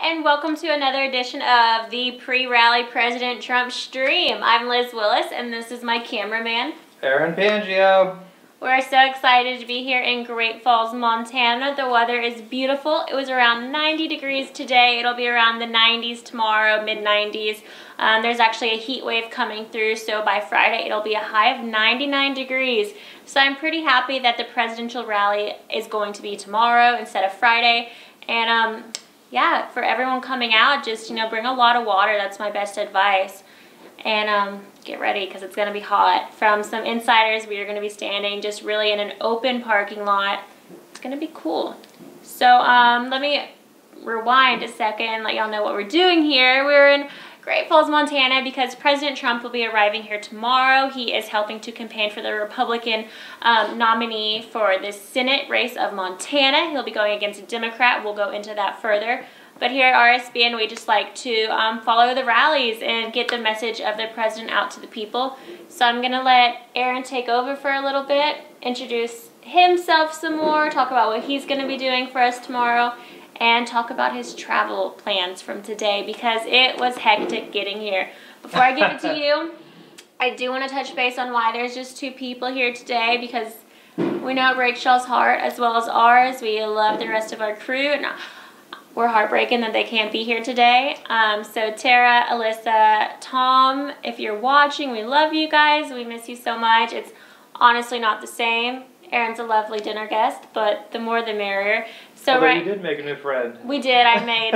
and welcome to another edition of the pre-rally President Trump stream. I'm Liz WIllis, and this is my cameraman, Aaron Pangio. We're so excited to be here in Great Falls, Montana. The weather is beautiful. It was around 90 degrees today. It'll be around the 90s tomorrow, mid-90s. There's actually a heat wave coming through, so by Friday it'll be a high of 99 degrees. So I'm pretty happy that the presidential rally is going to be tomorrow instead of Friday. And yeah, for everyone coming out, just, bring a lot of water. That's my best advice. And get ready because it's going to be hot. From some insiders, we are going to be standing just really in an open parking lot. It's going to be cool. So let me rewind a second, let y'all know what we're doing here. We're in Great Falls, Montana because President Trump will be arriving here tomorrow. He is helping to campaign for the Republican nominee for the Senate race of Montana. He'll be going against a Democrat. We'll go into that further. But here at RSBN, we just like to follow the rallies and get the message of the president out to the people. So I'm going to let Aaron take over for a little bit, introduce himself some more, talk about what he's going to be doing for us tomorrow, and talk about his travel plans from today because it was hectic getting here. Before I give it to you, I do want to touch base on why there's just two people here today because we know it breaks y'all's heart as well as ours. We love the rest of our crew. And we're heartbroken that they can't be here today. So Tara, Alyssa, Tom, if you're watching, we love you guys. We miss you so much. It's honestly not the same. Aaron's a lovely dinner guest, but the more the merrier. So Although you did make a new friend. We did. I made,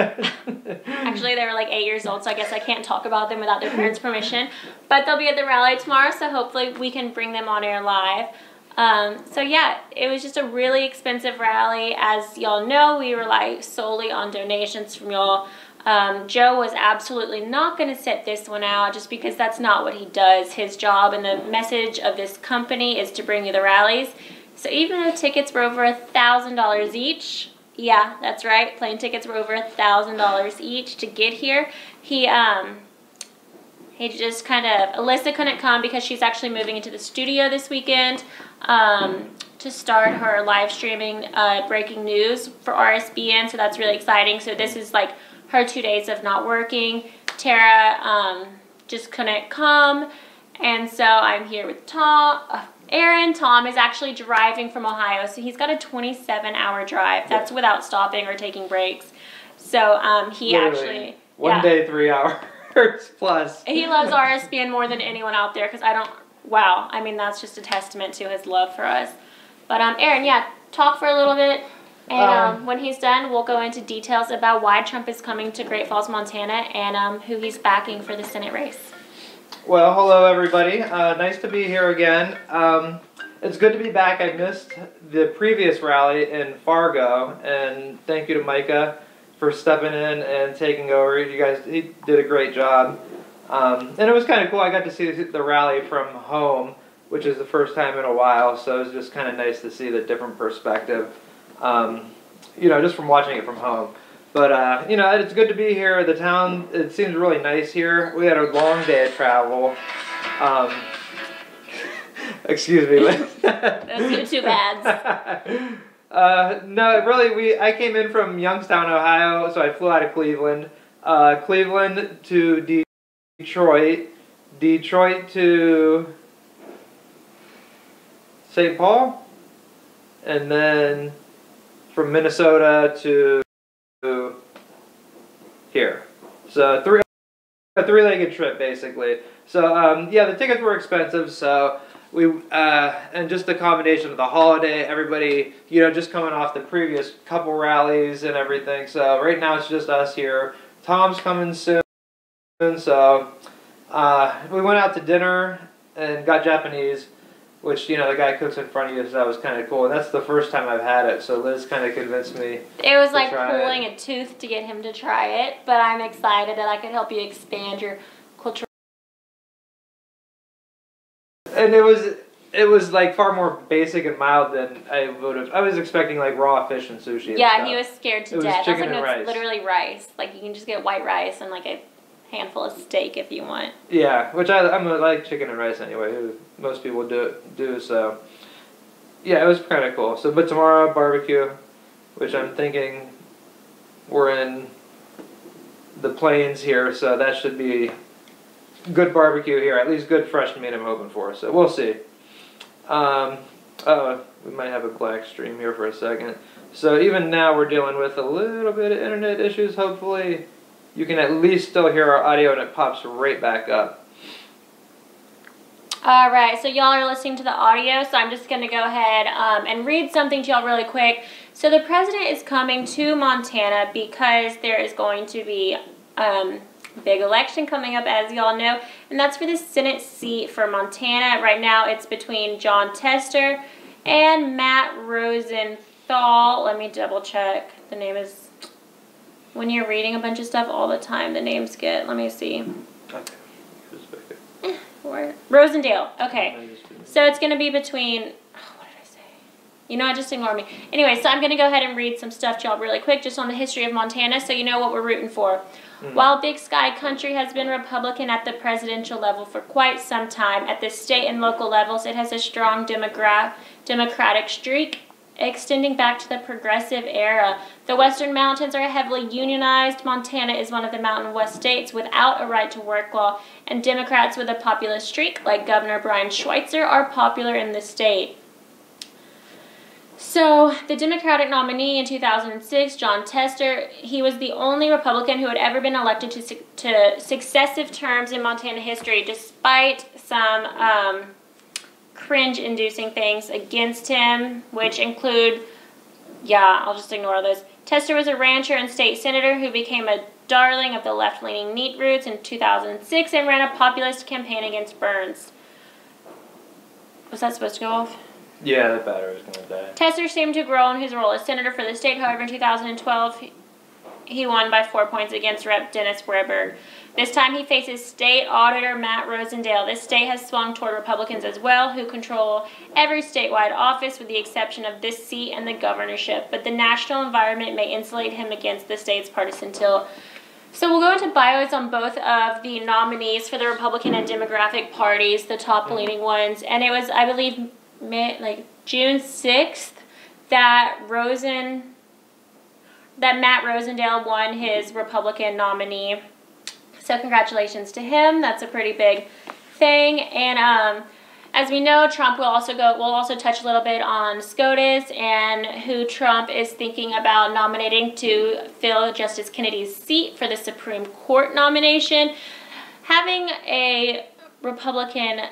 actually they were like 8 years old, so I guess I can't talk about them without their parents' permission. But they'll be at the rally tomorrow, so hopefully we can bring them on air live. So yeah, it was just a really expensive rally. As y'all know, we rely solely on donations from y'all. Joe was absolutely not going to sit this one out just because that's not what he does. His job and the message of this company is to bring you the rallies. So even though tickets were over $1,000 each, yeah, that's right, plane tickets were over $1,000 each to get here, he just kind of, Alyssa couldn't come because she's actually moving into the studio this weekend to start her live streaming breaking news for RSBN, so that's really exciting. So this is like her 2 days of not working. Tara just couldn't come, and so I'm here with Aaron. Tom is actually driving from Ohio, so he's got a 27-hour drive. That's without stopping or taking breaks. So he Literally, actually... One day, 3 hours plus. He loves RSBN more than anyone out there because wow, I mean, that's just a testament to his love for us. But Aaron, yeah, talk for a little bit. And when he's done, we'll go into details about why Trump is coming to Great Falls, Montana, and who he's backing for the Senate race. Well, hello everybody. Nice to be here again. It's good to be back. I missed the previous rally in Fargo, and thank you to Micah for stepping in and taking over. He did a great job. And it was kind of cool. I got to see the rally from home, which is the first time in a while, so it was just kind of nice to see the different perspective, just from watching it from home. But, it's good to be here. The town, it seems really nice here. We had a long day of travel. Excuse me, Liz. Those two bads. No, really, I came in from Youngstown, Ohio, so I flew out of Cleveland. Cleveland to Detroit. Detroit to St. Paul. And then from Minnesota to here. So a three-legged trip basically. So yeah, the tickets were expensive, so and just the combination of the holiday, everybody, just coming off the previous couple rallies and everything. So right now it's just us here. Tom's coming soon, so we went out to dinner and got Japanese, which, the guy cooks in front of you, so that was kind of cool. And that's the first time I've had it, so Liz kind of convinced me. It was like pulling a tooth to get him to try it, but I'm excited that I could help you expand your cultural. And it was like far more basic and mild than I would have. I was expecting like raw fish and sushi. Yeah, and he was scared to death. Chicken I was like, and no, rice. It's literally rice. Like you can just get white rice and like a handful of steak if you want. Yeah, which I like chicken and rice anyway. Most people do so. Yeah, it was kind of cool. So, but tomorrow barbecue, which I'm thinking we're in the plains here, so that should be good barbecue here. At least good fresh meat I'm hoping for. So we'll see. We might have a black stream here for a second. So even now we're dealing with a little bit of internet issues. Hopefully you can at least still hear our audio and it pops right back up. Alright, so y'all are listening to the audio, so I'm just going to go ahead and read something to y'all really quick. So the president is coming to Montana because there is going to be a big election coming up, as y'all know, and that's for the Senate seat for Montana. Right now it's between Jon Tester and Matt Rosendahl. Let me double check. The name is, when you're reading a bunch of stuff all the time, the names get, let me see. Okay. Rosendahl. Okay. So it's going to be between, what did I say? You know, just ignore me. Anyway, so I'm going to go ahead and read some stuff to y'all really quick just on the history of Montana so you know what we're rooting for. While Big Sky Country has been Republican at the presidential level for quite some time, at the state and local levels it has a strong Democratic streak extending back to the Progressive era. The Western Mountains are heavily unionized. Montana is one of the Mountain West states without a right-to-work law, and Democrats with a populist streak, like Governor Brian Schweitzer, are popular in the state. So, the Democratic nominee in 2006, Jon Tester, he was the only Republican who had ever been elected to successive terms in Montana history, despite some cringe-inducing things against him, which include, I'll just ignore those. Tester was a rancher and state senator who became a darling of the left-leaning neat roots in 2006 and ran a populist campaign against Burns. Was that supposed to go off? Yeah, the battery was going to die. Tester seemed to grow in his role as senator for the state. However, in 2012, he won by 4 points against Rep. Dennis Breberg. This time he faces State Auditor Matt Rosendahl. This state has swung toward Republicans as well, who control every statewide office with the exception of this seat and the governorship. But the national environment may insulate him against the state's partisan tilt. So we'll go into bios on both of the nominees for the Republican and Democratic parties, the top-leaning ones. And it was, I believe, June 6th that Matt Rosendahl won his Republican nominee. So congratulations to him. That's a pretty big thing. And as we know, Trump will also touch a little bit on SCOTUS and who Trump is thinking about nominating to fill Justice Kennedy's seat for the Supreme Court nomination. Having a Republican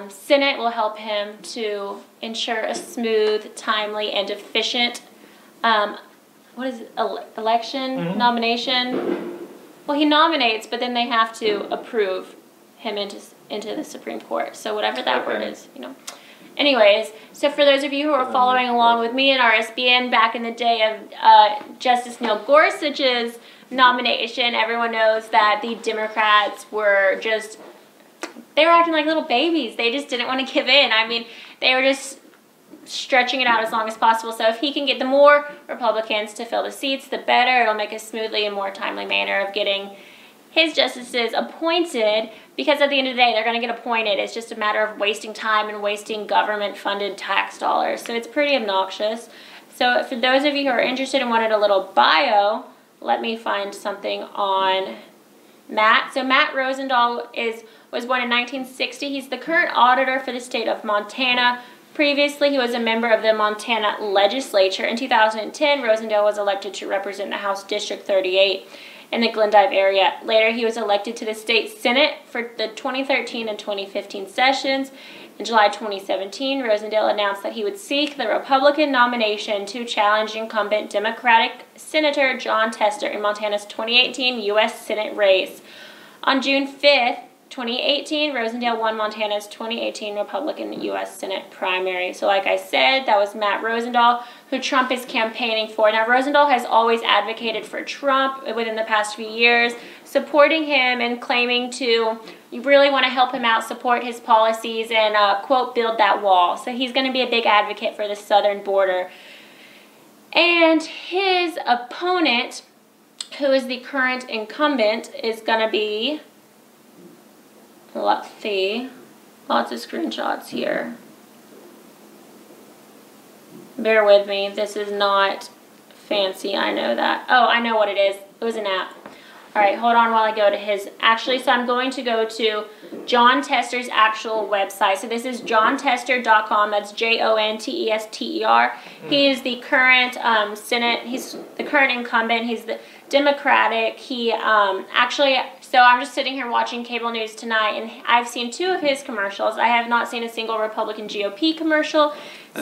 Senate will help him to ensure a smooth, timely, and efficient election nomination. Well, he nominates, but then they have to approve him into the Supreme Court. So whatever that word is, you know. Anyways, so for those of you who are following along with me in RSBN back in the day of Justice Neil Gorsuch's nomination, everyone knows that the Democrats were they were acting like little babies. They just didn't want to give in. I mean, they were just stretching it out as long as possible. So if he can get the more Republicans to fill the seats, the better. It'll make a smoothly and more timely manner of getting his justices appointed, because at the end of the day, they're going to get appointed. It's just a matter of wasting time and wasting government-funded tax dollars. So it's pretty obnoxious. So for those of you who are interested and wanted a little bio, let me find something on Matt. So Matt Rosendahl was born in 1960. He's the current auditor for the state of Montana. Previously, he was a member of the Montana legislature. In 2010, Rosendahl was elected to represent the House District 38 in the Glendive area. Later, he was elected to the state Senate for the 2013 and 2015 sessions. In July 2017, Rosendahl announced that he would seek the Republican nomination to challenge incumbent Democratic Senator Jon Tester in Montana's 2018 U.S. Senate race. On June 5th, 2018, Rosendahl won Montana's 2018 Republican U.S. Senate primary. So like I said, that was Matt Rosendahl, who Trump is campaigning for. Now, Rosendahl has always advocated for Trump within the past few years, supporting him and claiming you really want to help him out, support his policies, and, quote, build that wall. So he's going to be a big advocate for the southern border. And his opponent, who is the current incumbent, is going to be... Let's see. Lots of screenshots here. Bear with me. This is not fancy. I know that. Oh, I know what it is. It was an app. All right, hold on while I go to his, actually, so I'm going to go to Jon Tester's actual website. So this is jontester.com, that's Jontester. He is the current Senate, he's the current incumbent, he's the Democratic. He actually, so I'm just sitting here watching cable news tonight, and I've seen 2 of his commercials. I have not seen a single Republican GOP commercial.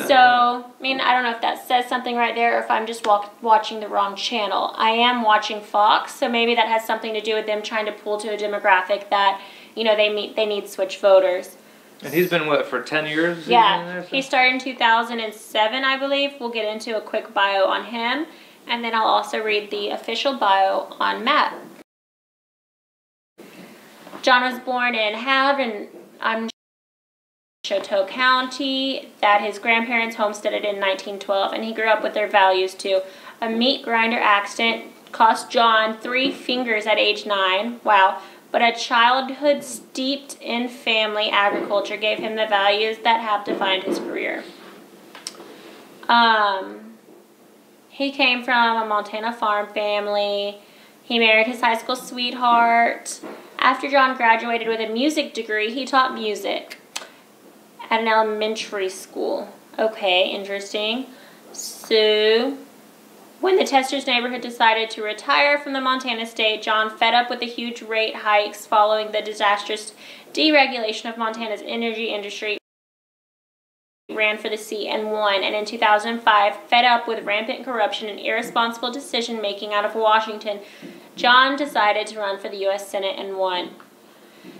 So, I mean, I don't know if that says something right there or if I'm just watching the wrong channel. I am watching Fox, so maybe that has something to do with them trying to pull to a demographic that, you know, they need switch voters. And he's been, what, for 10 years? Yeah, he started in 2007, I believe. We'll get into a quick bio on him, and then I'll also read the official bio on Matt. John was born in Havre, and Chateau County, that his grandparents homesteaded in 1912, and he grew up with their values too. A meat grinder accident cost John 3 fingers at age 9. Wow. But a childhood steeped in family agriculture gave him the values that have defined his career. He came from a Montana farm family. He married his high school sweetheart. After John graduated with a music degree, he taught music at an elementary school. Okay, interesting. So, when the Testers neighborhood decided to retire from the Montana state, John, fed up with the huge rate hikes following the disastrous deregulation of Montana's energy industry, ran for the seat and won. And in 2005, fed up with rampant corruption and irresponsible decision-making out of Washington, John decided to run for the U.S. Senate and won.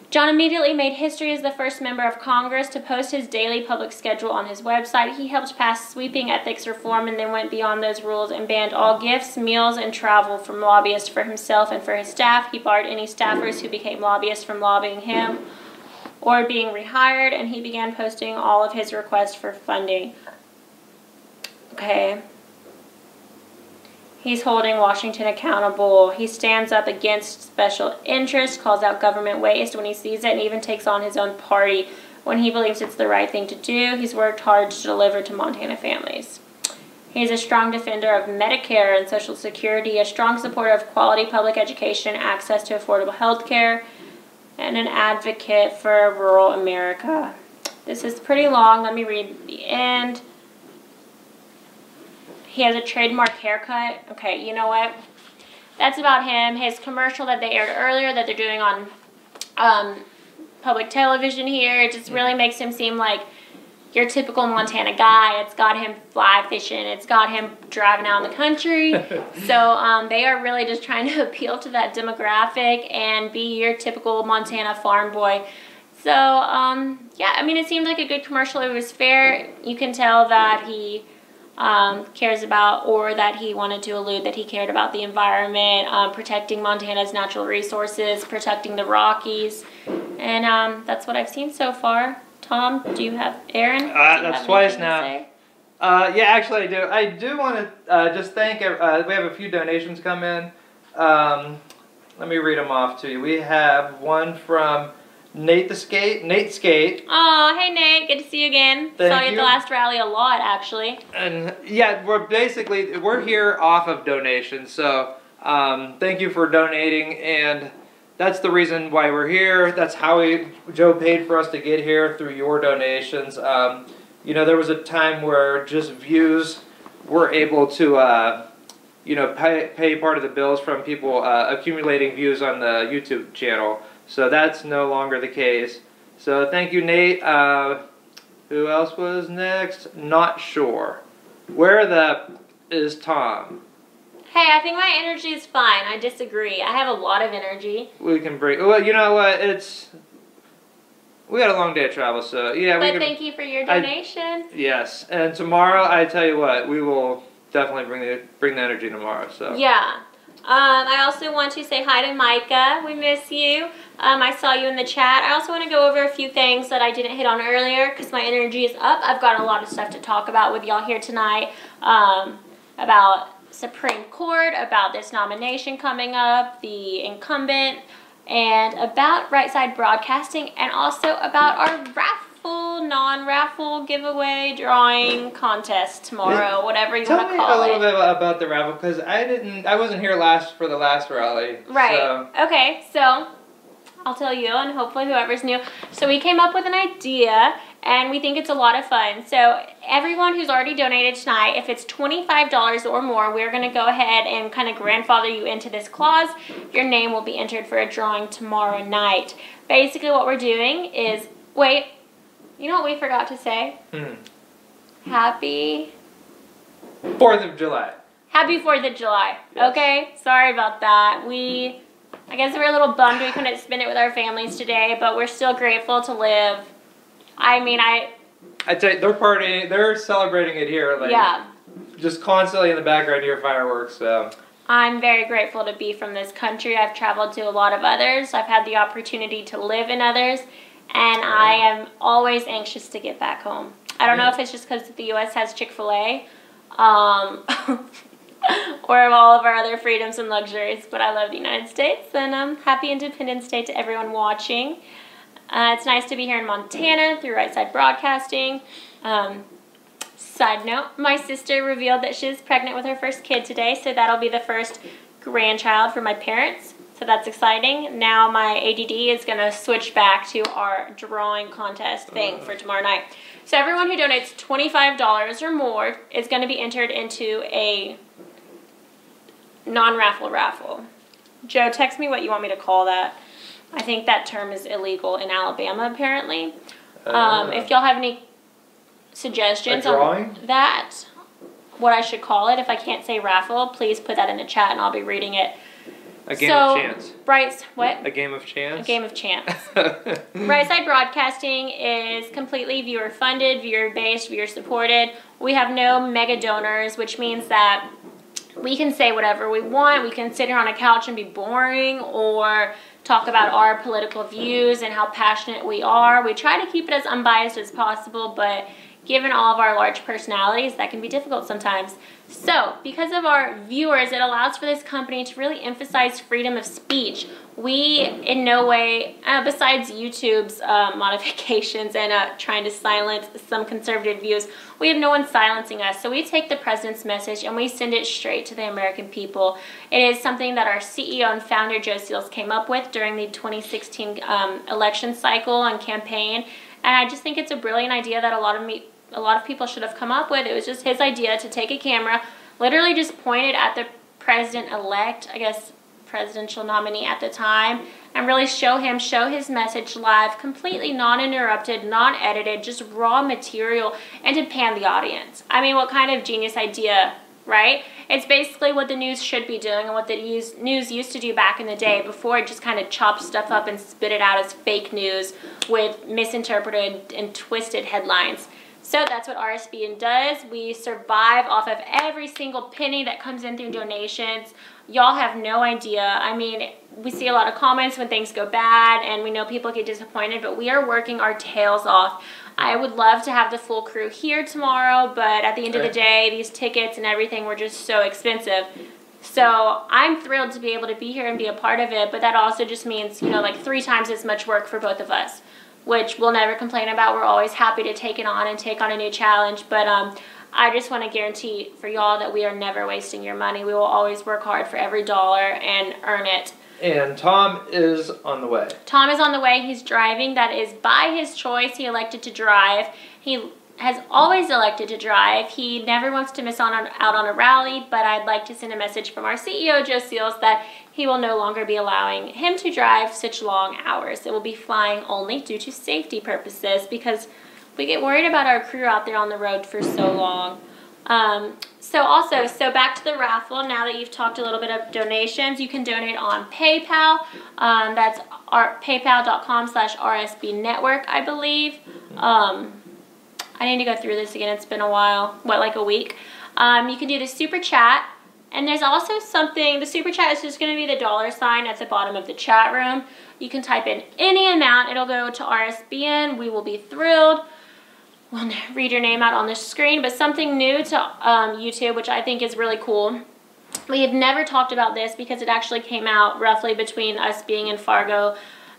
John immediately made history as the first member of Congress to post his daily public schedule on his website. He helped pass sweeping ethics reform and then went beyond those rules and banned all gifts, meals, and travel from lobbyists for himself and for his staff. He barred any staffers who became lobbyists from lobbying him or being rehired, and he began posting all of his requests for funding. Okay. He's holding Washington accountable. He stands up against special interests, calls out government waste when he sees it, and even takes on his own party when he believes it's the right thing to do. He's worked hard to deliver to Montana families. He's a strong defender of Medicare and Social Security, a strong supporter of quality public education, access to affordable health care, and an advocate for rural America. This is pretty long. Let me read the end. He has a trademark haircut. Okay, you know what? That's about him. His commercial that they aired earlier that they're doing on public television here, it just really makes him seem like your typical Montana guy. It's got him fly fishing. It's got him driving out in the country. So they are really just trying to appeal to that demographic and be your typical Montana farm boy. So, yeah, I mean, it seemed like a good commercial. It was fair. You can tell that he cares about, or that he wanted to allude that he cared about the environment, protecting Montana's natural resources, protecting the Rockies, and that's what I've seen so far. Tom, do you have, Aaron? That's twice now. Yeah, actually I do. I do want to just thank, we have a few donations come in. Let me read them off to you. We have one from Nate Skate. Oh, hey Nate, good to see you again. Saw you at the last rally a lot, actually. And yeah, we're here off of donations, so thank you for donating, and that's the reason why we're here. That's how Joe paid for us to get here, through your donations. You know, there was a time where just views were able to you know, pay part of the bills from people accumulating views on the YouTube channel. So that's no longer the case. So thank you, Nate. Who else was next? Not sure. Where is Tom? Hey, I think my energy is fine. I disagree. I have a lot of energy. We can bring. Well, you know what? We got a long day of travel, so yeah. But thank you for your donation. Yes, and tomorrow, I tell you what, we will definitely bring the energy tomorrow. So yeah. I also want to say hi to Micah. We miss you. I saw you in the chat. I also want to go over a few things that I didn't hit on earlier because my energy is up. I've got a lot of stuff to talk about with y'all here tonight, about Supreme Court, about this nomination coming up, the incumbent, and about Right Side Broadcasting, and also about our raffle non-raffle giveaway drawing contest tomorrow, whatever you want to call it. Tell me a little bit about the raffle, because I wasn't here for the last rally. Right. So. Okay, so I'll tell you, and hopefully whoever's new. So we came up with an idea, and we think it's a lot of fun. So everyone who's already donated tonight, if it's $25 or more, we're going to go ahead and kind of grandfather you into this clause. Your name will be entered for a drawing tomorrow night. Basically what we're doing is, wait, you know what we forgot to say? Happy 4th of July. Happy 4th of July. Yes. Okay, sorry about that. I guess we're a little bummed we couldn't spend it with our families today, but we're still grateful to live. I mean, I'd say they're celebrating it here, like, yeah. just constantly in the background here, fireworks, so. I'm very grateful to be from this country. I've traveled to a lot of others. I've had the opportunity to live in others, and I am always anxious to get back home. I don't know if it's just because the U.S. has Chick-fil-A, or all of our other freedoms and luxuries, but I love the United States, and happy Independence Day to everyone watching. It's nice to be here in Montana through Right Side Broadcasting. Side note, my sister revealed that she's pregnant with her first kid today, so that'll be the first grandchild for my parents, so that's exciting. Now my ADD is going to switch back to our drawing contest thing for tomorrow night. So everyone who donates $25 or more is going to be entered into a non-raffle raffle. Joe, text me what you want me to call that. I think that term is illegal in Alabama, apparently. If y'all have any suggestions on that, what I should call it, if I can't say raffle, please put that in the chat and I'll be reading it. A game of chance. What? A game of chance? A game of chance. Right Side Broadcasting is completely viewer-funded, viewer-based, viewer-supported. We have no mega donors, which means that we can say whatever we want. We can sit here on a couch and be boring or talk about our political views and how passionate we are. We try to keep it as unbiased as possible, but given all of our large personalities, that can be difficult sometimes. So, because of our viewers, it allows for this company to really emphasize freedom of speech. We, in no way, besides YouTube's modifications and trying to silence some conservative views, we have no one silencing us. So we take the president's message and we send it straight to the American people. It is something that our CEO and founder, Joe Seals, came up with during the 2016 election cycle and campaign. And I just think it's a brilliant idea that a lot of people should have come up with. It was just his idea to take a camera, literally just point it at the president-elect, I guess presidential nominee at the time, and really show his message live, completely non-interrupted, non-edited, just raw material, and to pan the audience. I mean, what kind of genius idea, right? It's basically what the news should be doing and what the news used to do back in the day before it just kind of chopped stuff up and spit it out as fake news with misinterpreted and twisted headlines. So that's what RSBN does. We survive off of every single penny that comes in through donations. Y'all have no idea. I mean, we see a lot of comments when things go bad, and we know people get disappointed, but we are working our tails off. I would love to have the full crew here tomorrow, but at the end of the day, these tickets and everything were just so expensive. So I'm thrilled to be able to be here and be a part of it, but that also just means, you know, like 3 times as much work for both of us, which we'll never complain about. We're always happy to take it on and take on a new challenge, but I just want to guarantee for y'all that we are never wasting your money. We will always work hard for every dollar and earn it. And Tom is on the way. Tom is on the way. He's driving. That is by his choice. He elected to drive. He has always elected to drive. He never wants to miss out on a rally, but I'd like to send a message from our CEO, Joe Seals, that he will no longer be allowing him to drive such long hours. It will be flying only due to safety purposes because we get worried about our crew out there on the road for so long. So back to the raffle. Now that you've talked a little bit of donations, you can donate on PayPal. That's paypal.com/RSBnetwork, I believe. I need to go through this again. It's been a while. What, like a week? You can do the super chat. And there's also something, the super chat is just going to be the $sign at the bottom of the chat room. You can type in any amount. It'll go to RSBN. We will be thrilled. We'll read your name out on the screen. But something new to YouTube, which I think is really cool. We have never talked about this because it actually came out roughly between us being in Fargo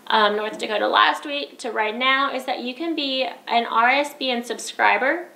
North Dakota last week to right now is that you can be an RSBN subscriber.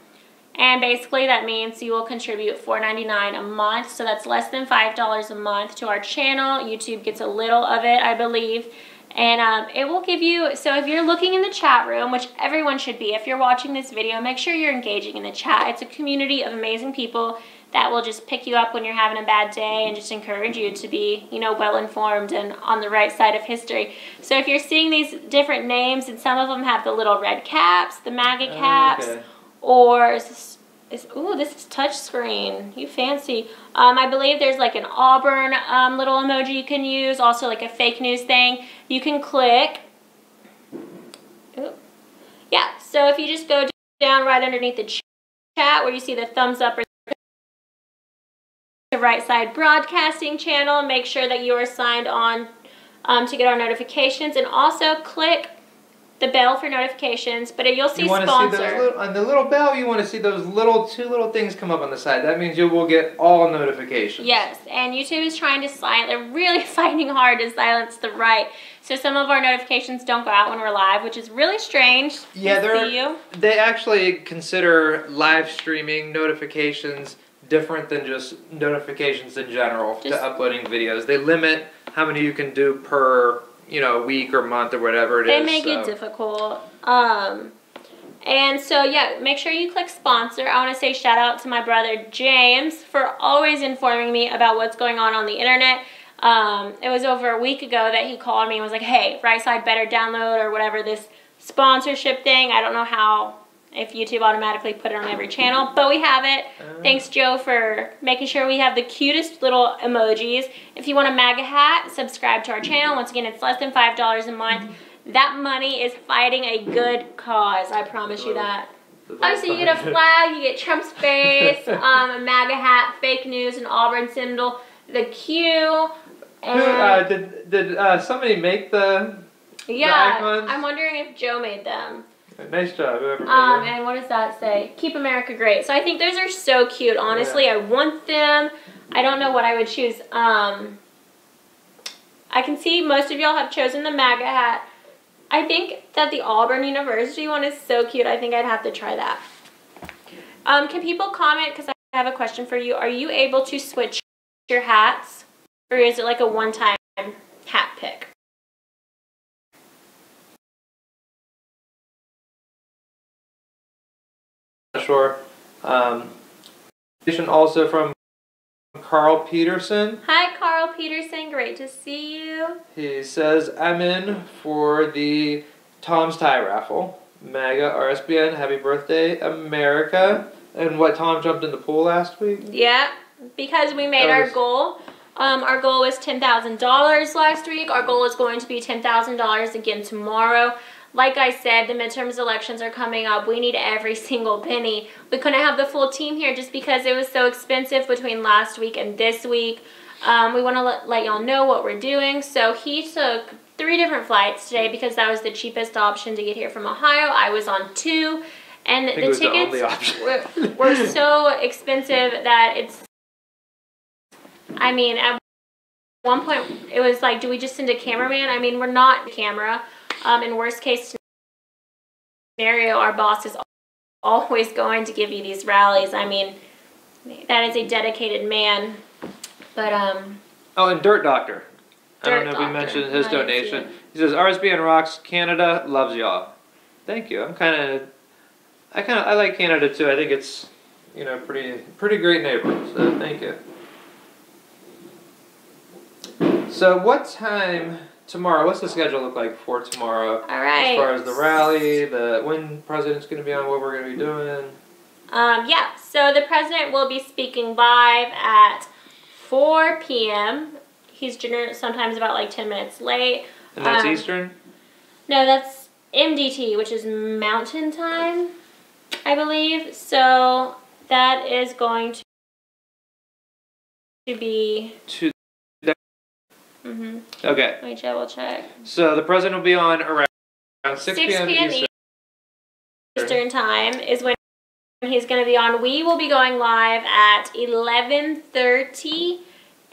And basically that means you will contribute $4.99 a month. So that's less than $5 a month to our channel. YouTube gets a little of it, I believe. And it will give you, so if you're looking in the chat room, which everyone should be, if you're watching this video, make sure you're engaging in the chat. It's a community of amazing people that will just pick you up when you're having a bad day and just encourage you to be, you know, well-informed and on the right side of history. So if you're seeing these different names, and some of them have the little red caps, the MAGA caps, okay. Or ooh, this is touchscreen. You fancy. I believe there's like an Auburn little emoji you can use. Also like a fake news thing. You can click. Ooh. Yeah, so if you just go down right underneath the chat where you see the thumbs up or the right side broadcasting channel, make sure that you are signed on to get our notifications. And also click the bell for notifications, but you'll see sponsor. See on the little bell, you want to see those two little things come up on the side. That means you will get all notifications. Yes, and YouTube is trying to they're really fighting hard to silence the right. So some of our notifications don't go out when we're live, which is really strange. Yeah, they actually consider live streaming notifications different than just notifications in general to uploading videos. They limit how many you can do per, you know, week or month or whatever it is. They make it difficult. And so, yeah, make sure you click sponsor. I want to say shout out to my brother James for always informing me about what's going on the internet. It was over a week ago that he called me and was like, hey, right side better download or whatever this sponsorship thing. I don't know how, if YouTube automatically put it on every channel, but we have it. Thanks, Joe, for making sure we have the cutest little emojis. If you want a MAGA hat, subscribe to our channel. Once again, it's less than $5 a month. That money is fighting a good cause. I promise you that. Obviously, you get a flag, you get Trump's face, a MAGA hat, fake news, an Auburn symbol, the Q. And did somebody make the icons? I'm wondering if Joe made them. Nice job, whoever made them. And what does that say? Keep America great. So I think those are so cute. Honestly, yeah. I want them. I don't know what I would choose. I can see most of y'all have chosen the MAGA hat. I think that the Auburn University one is so cute. I think I'd have to try that. Can people comment? Because I have a question for you. Are you able to switch your hats? Or is it like a one-time hat pick? Sure. Also from Carl Peterson. Hi, Carl Peterson. Great to see you. He says, I'm in for the Tom's Tie raffle. MAGA, RSBN, happy birthday, America. And what, Tom jumped in the pool last week? Yeah, because we made our goal. Our goal was $10,000 last week. Our goal is going to be $10,000 again tomorrow. Like I said, the midterms elections are coming up. We need every single penny. We couldn't have the full team here just because it was so expensive between last week and this week. We want to let y'all know what we're doing. So he took 3 different flights today because that was the cheapest option to get here from Ohio. I was on 2. And the tickets were so expensive that it's... I mean, at one point, it was like, do we just send a cameraman? I mean, we're not the camera. In worst case scenario, our boss is always going to give you these rallies. I mean, that is a dedicated man. But, oh, and Dirt Doctor. I don't know if we mentioned his donation. He says, RSBN rocks, Canada loves y'all. Thank you. I like Canada too. I think it's, you know, pretty great neighbor. So thank you. So what time tomorrow? What's the schedule look like for tomorrow? All right. As far as the rally, when president's going to be on, what we're going to be doing. Yeah. So the president will be speaking live at 4 p.m. He's sometimes about like 10 minutes late. And that's Eastern? No, that's MDT, which is Mountain Time, I believe. So that is going to be... Okay. Let me double check. So the president will be on around 6 p.m. Eastern Time is when he's going to be on. We will be going live at 11:30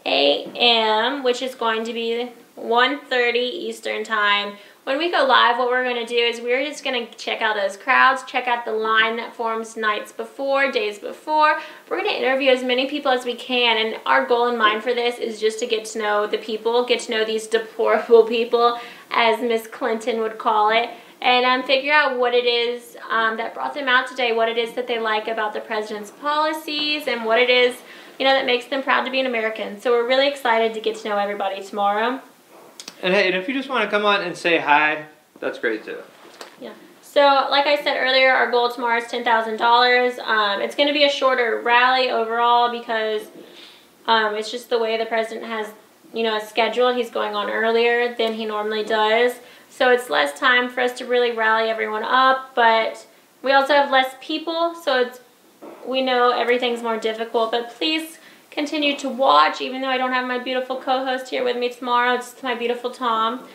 a.m., which is going to be 1:30 Eastern Time. when we go live, what we're going to do is we're just going to check out those crowds, check out the line that forms nights before, days before. We're going to interview as many people as we can, and our goal in mind for this is just to get to know the people, get to know these deplorable people, as Miss Clinton would call it, and figure out what it is that brought them out today, what it is that they like about the president's policies, and what it is, you know, that makes them proud to be an American. So we're really excited to get to know everybody tomorrow. And hey, and if you just want to come on and say hi, that's great too. Yeah. So, like I said earlier, our goal tomorrow is $10,000. It's going to be a shorter rally overall because it's just the way the president has, you know, scheduled. He's going on earlier than he normally does. So it's less time for us to really rally everyone up, but we also have less people, so we know everything's more difficult. But please continue to watch, even though I don't have my beautiful co-host here with me tomorrow. It's my beautiful Tom.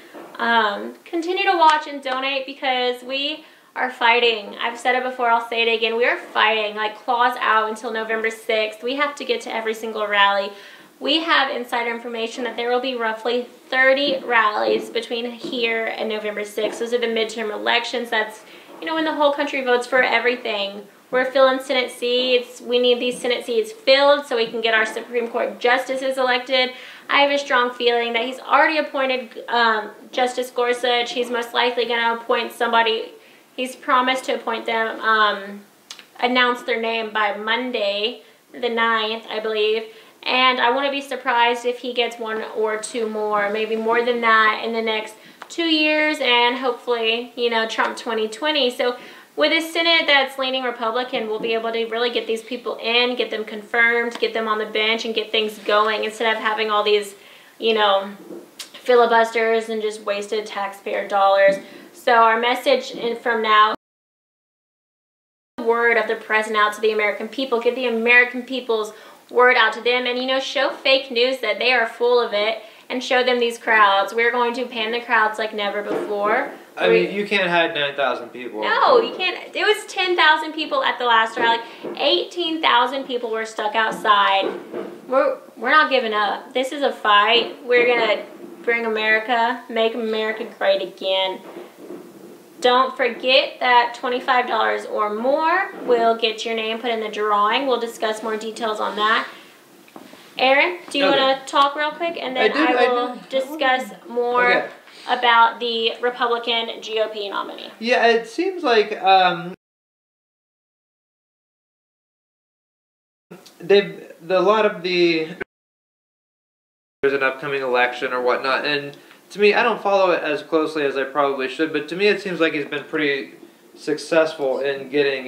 Continue to watch and donate because we are fighting. I've said it before, I'll say it again. We are fighting like claws out until November 6th. We have to get to every single rally. We have insider information that there will be roughly 30 rallies between here and November 6th. Those are the midterm elections. That's, you know, when the whole country votes for everything. We're filling Senate seats. We need these Senate seats filled so we can get our Supreme Court justices elected. I have a strong feeling that he's already appointed Justice Gorsuch. He's most likely going to appoint somebody. He's promised to appoint them, announce their name by Monday, the 9th, I believe. And I wouldn't be surprised if he gets one or two more, maybe more than that in the next 2 years, and hopefully, you know, Trump 2020. So with a Senate that's leaning Republican, we'll be able to really get these people in, get them confirmed, get them on the bench, and get things going instead of having all these, you know, filibusters and just wasted taxpayer dollars. So our message from now, word of the president out to the American people, get the American people's word out to them, and, you know, show fake news that they are full of it, and show them these crowds. We're going to pan the crowds like never before. I mean, you can't hide 9,000 people. No, you can't. It was 10,000 people at the last rally. 18,000 people were stuck outside. We're not giving up. This is a fight. We're going to bring America, make America great again. Don't forget that $25 or more will get your name put in the drawing. We'll discuss more details on that. Aaron, do you want to talk real quick? And then I will discuss more about the Republican GOP nominee. Yeah, it seems like a lot of there's an upcoming election or whatnot, and to me, I don't follow it as closely as I probably should, but to me it seems like he's been pretty successful in getting,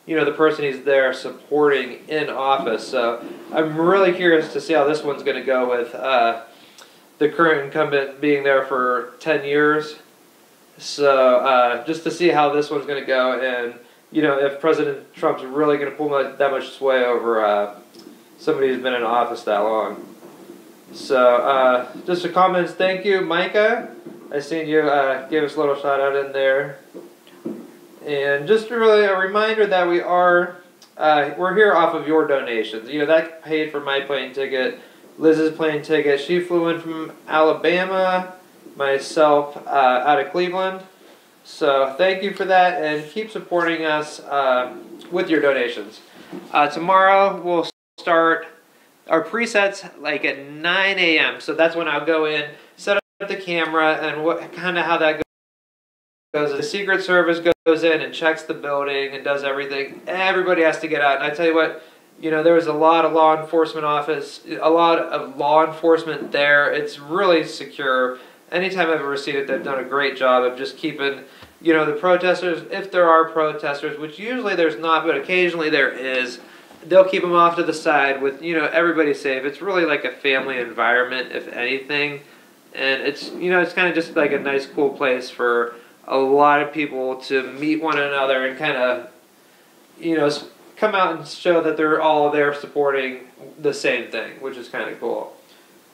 you know, the person he's there supporting in office. So I'm really curious to see how this one's going to go with the current incumbent being there for 10 years. So just to see how this one's going to go, and, you know, if President Trump's really going to pull that much sway over somebody who's been in office that long. So, just a comments, thank you, Micah. I seen you gave us a little shout out in there. And just really a reminder that we're here off of your donations. You know, that paid for my plane ticket, Liz's plane ticket. She flew in from Alabama, myself out of Cleveland. So thank you for that, and keep supporting us with your donations. Tomorrow we'll start our presets like at 9 a.m. So that's when I'll go in, set up the camera, and kind of how that goes. The Secret Service goes in and checks the building and does everything. Everybody has to get out. And I tell you what, you know, there was a lot of law enforcement there. It's really secure. Anytime I've ever seen it, they've done a great job of just keeping, you know, the protesters, if there are protesters, which usually there's not, but occasionally there is, they'll keep them off to the side with, you know, everybody safe. It's really like a family environment, if anything. And it's, you know, it's kind of just like a nice, cool place for a lot of people to meet one another and kind of, you know, come out and show that they're all there supporting the same thing, which is kind of cool.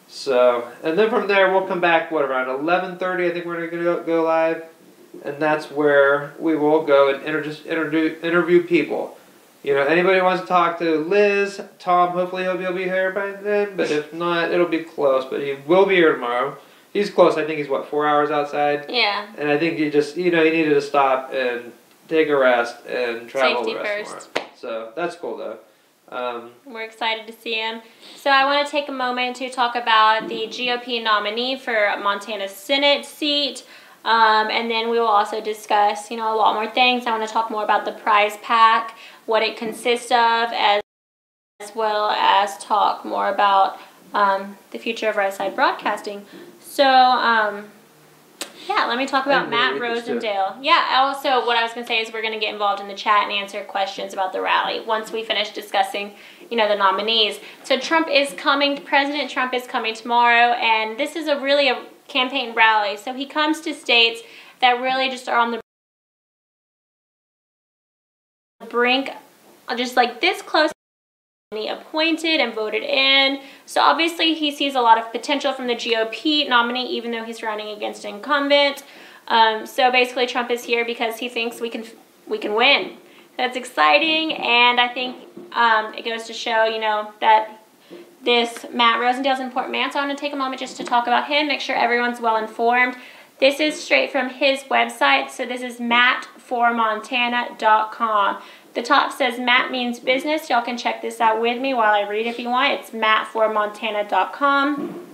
So, and then from there, we'll come back, what, around 11:30, I think we're going to go live. And that's where we will go and interview people. You know, anybody who wants to talk to Liz, Tom, hopefully he'll be here by then. But if not, it'll be close. But he will be here tomorrow. he's close. I think he's, what, 4 hours outside? Yeah. And I think he just, he needed to stop and take a rest and travel Safety the rest first. tomorrow. So that's cool, though. We're excited to see him. So I want to take a moment to talk about the GOP nominee for Montana's Senate seat. And then we will also discuss, a lot more things. I want to talk more about the prize pack, what it consists of, as well as talk more about the future of Right Side Broadcasting. So, yeah, let me talk about Matt Rosendahl. Yeah, also what I was going to say is we're going to get involved in the chat and answer questions about the rally once we finish discussing, the nominees. So Trump is coming, President Trump is coming tomorrow, and this is really a campaign rally. So he comes to states that really just are on the brink, just like this close, appointed and voted in. So obviously he sees a lot of potential from the GOP nominee, even though he's running against an incumbent. So basically Trump is here because he thinks we can win. That's exciting, and I think it goes to show, that this Matt Rosendahl's an important man. So I want to take a moment just to talk about him, make sure everyone's well informed. This is straight from his website. So this is mattformontana.com. The top says Matt means business. Y'all can check this out with me while I read if you want. It's mattformontana.com. I'm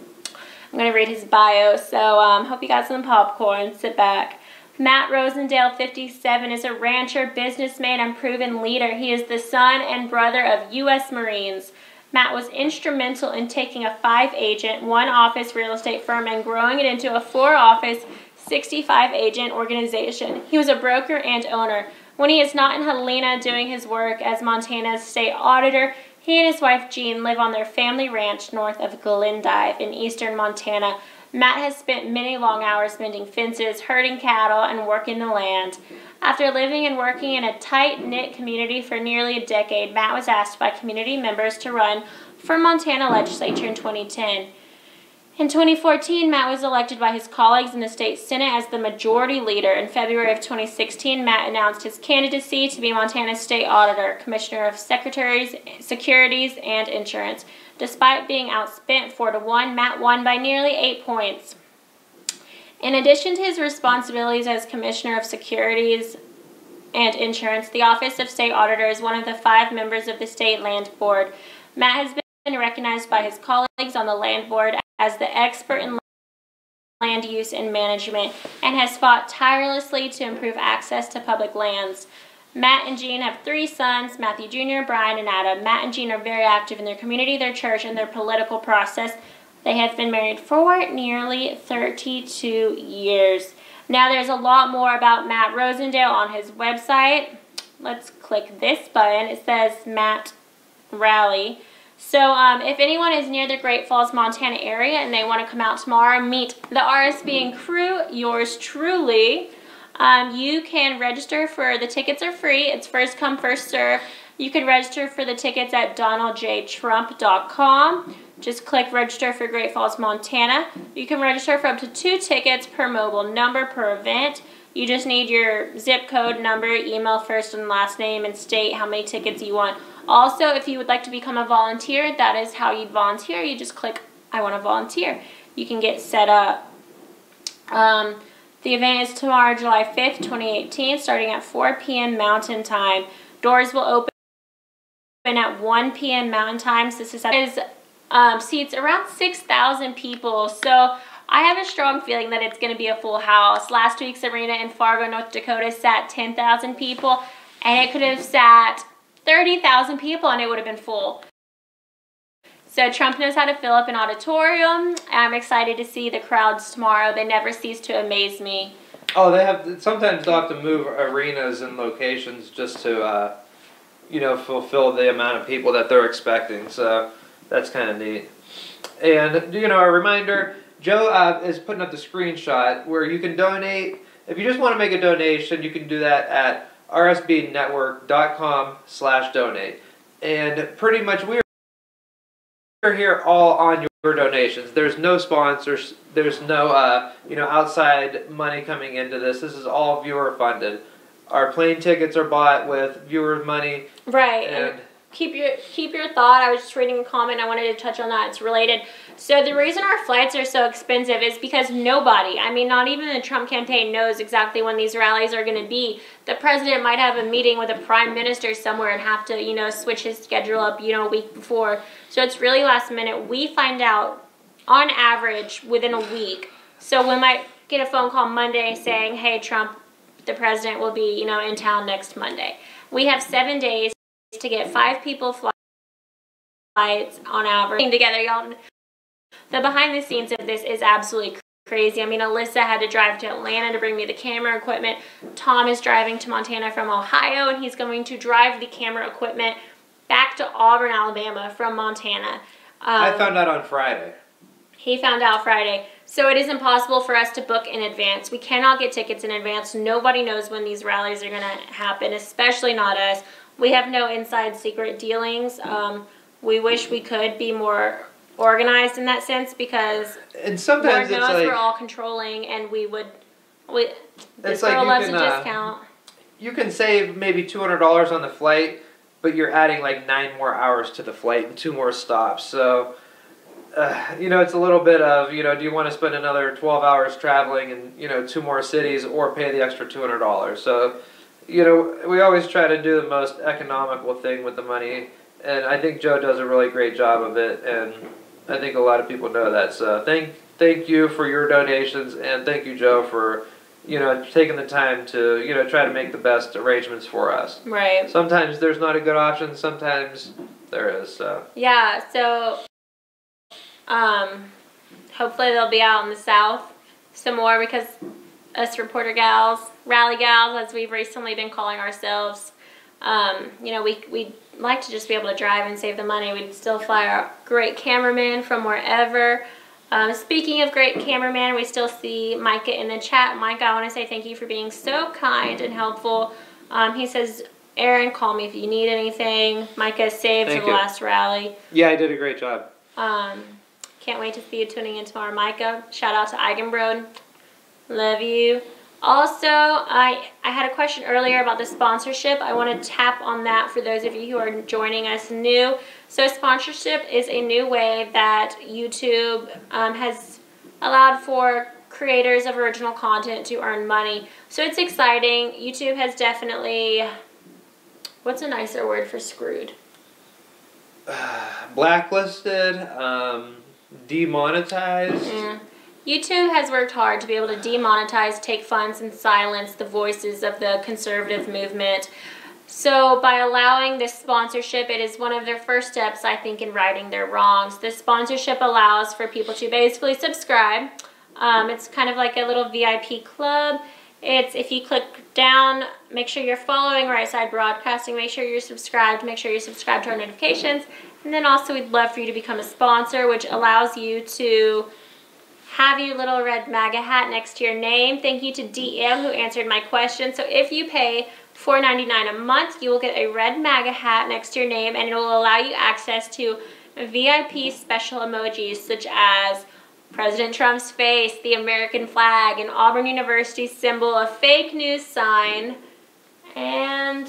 going to read his bio, so hope you got some popcorn. Sit back. Matt Rosendahl, 57, is a rancher, businessman, and proven leader. He is the son and brother of U.S. Marines. Matt was instrumental in taking a 5-agent, 1-office real estate firm and growing it into a 4-office, 65-agent organization. He was a broker and owner. When he is not in Helena doing his work as Montana's state auditor, he and his wife Jean live on their family ranch north of Glendive in eastern Montana. Matt has spent many long hours mending fences, herding cattle, and working the land. After living and working in a tight-knit community for nearly a decade, Matt was asked by community members to run for Montana legislature in 2010. In 2014, Matt was elected by his colleagues in the state Senate as the majority leader. In February of 2016, Matt announced his candidacy to be Montana's state auditor, commissioner of securities, and insurance. Despite being outspent 4-1, Matt won by nearly 8 points. In addition to his responsibilities as commissioner of securities and insurance, the Office of State Auditor is one of the 5 members of the State Land Board. Matt has been recognized by his colleagues on the Land Board as the expert in land use and management, and has fought tirelessly to improve access to public lands. Matt and Jean have 3 sons, Matthew Jr., Brian, and Adam. Matt and Jean are very active in their community, their church, and their political process. They have been married for nearly 32 years. Now there's a lot more about Matt Rosendahl on his website. Let's click this button. It says Matt Rally. So if anyone is near the Great Falls, Montana area and they want to come out tomorrow, meet the RSBN crew, yours truly, you can register for, the tickets are free. It's first come, first serve. You can register for the tickets at donaldjtrump.com. Just click register for Great Falls, Montana. You can register for up to 2 tickets per mobile number per event. You just need your zip code, number, email, first and last name, and state how many tickets you want. Also, if you would like to become a volunteer, that is how you'd volunteer. You just click, I want to volunteer. You can get set up. The event is tomorrow, July 5th, 2018, starting at 4 p.m. Mountain Time. Doors will open at 1 p.m. Mountain Time. So this is seats around 6,000 people. So I have a strong feeling that it's going to be a full house. Last week's arena in Fargo, North Dakota sat 10,000 people, and it could have sat 30,000 people and it would have been full. So Trump knows how to fill up an auditorium. I'm excited to see the crowds tomorrow. They never cease to amaze me. Oh, sometimes they'll have to move arenas and locations just to, fulfill the amount of people that they're expecting. So that's kind of neat. And, a reminder, Joe is putting up the screenshot where you can donate. If you just want to make a donation, you can do that at rsbnetwork.com/donate. And pretty much we're here all on your donations. There's no sponsors. There's no, outside money coming into this. This is all viewer funded. Our plane tickets are bought with viewer money. Right. And keep your thought. I was just reading a comment. I wanted to touch on that. It's related. So the reason our flights are so expensive is because nobody, I mean, not even the Trump campaign knows exactly when these rallies are going to be. The president might have a meeting with a prime minister somewhere and have to, you know, switch his schedule up, you know, a week before. So it's really last minute. We find out on average within a week. So we might get a phone call Monday saying, hey, Trump, the president will be, you know, in town next Monday. We have 7 days to get 5 people flights on average together, y'all. The behind the scenes of this is absolutely crazy. I mean, Alyssa had to drive to Atlanta to bring me the camera equipment. Tom is driving to Montana from Ohio, and he's going to drive the camera equipment back to Auburn, Alabama from Montana. I found out on Friday. He found out Friday. So it is impossible for us to book in advance. We cannot get tickets in advance. Nobody knows when these rallies are going to happen, especially not us. We have no inside secret dealings. We wish we could be more organized in that sense, because and sometimes Lord it's knows like we're all controlling, and this like girl loves can, a discount. You can save maybe $200 on the flight, but you're adding like 9 more hours to the flight and 2 more stops. So, you know, it's a little bit of, you know, do you want to spend another 12 hours traveling and, you know, 2 more cities, or pay the extra $200? So, you know, we always try to do the most economical thing with the money, and I think Joe does a really great job of it, and I think a lot of people know that. So thank you for your donations, and thank you, Joe, for, you know, taking the time to, you know, try to make the best arrangements for us. Right. Sometimes there's not a good option, sometimes there is. So yeah, so hopefully they'll be out in the South some more, because us reporter gals, rally gals, as we've recently been calling ourselves, you know, we like to just be able to drive and save the money. We'd still fly our great cameraman from wherever. Speaking of great cameraman, we still see Micah in the chat. Micah, I want to say thank you for being so kind and helpful. He says, Aaron, call me if you need anything. Micah saved for the last rally. Yeah, I did a great job. Can't wait to see you tuning in tomorrow, Micah. Shout out to Eigenbrod. Love you. Also, I had a question earlier about the sponsorship. I want to tap on that for those of you who are joining us new. So sponsorship is a new way that YouTube has allowed for creators of original content to earn money. So it's exciting. YouTube has definitely, what's a nicer word for screwed? Blacklisted, demonetized. Yeah. YouTube has worked hard to be able to demonetize, take funds, and silence the voices of the conservative movement. So by allowing this sponsorship, it is one of their first steps, I think, in righting their wrongs. This sponsorship allows for people to basically subscribe. It's kind of like a little VIP club. It's, if you click down, make sure you're following Right Side Broadcasting, make sure you're subscribed, make sure you're subscribed to our notifications. And then also we'd love for you to become a sponsor, which allows you to have your little red MAGA hat next to your name. Thank you to DM who answered my question. So if you pay $4.99 a month, you will get a red MAGA hat next to your name, and it will allow you access to VIP special emojis such as President Trump's face, the American flag, an Auburn University symbol, a fake news sign, and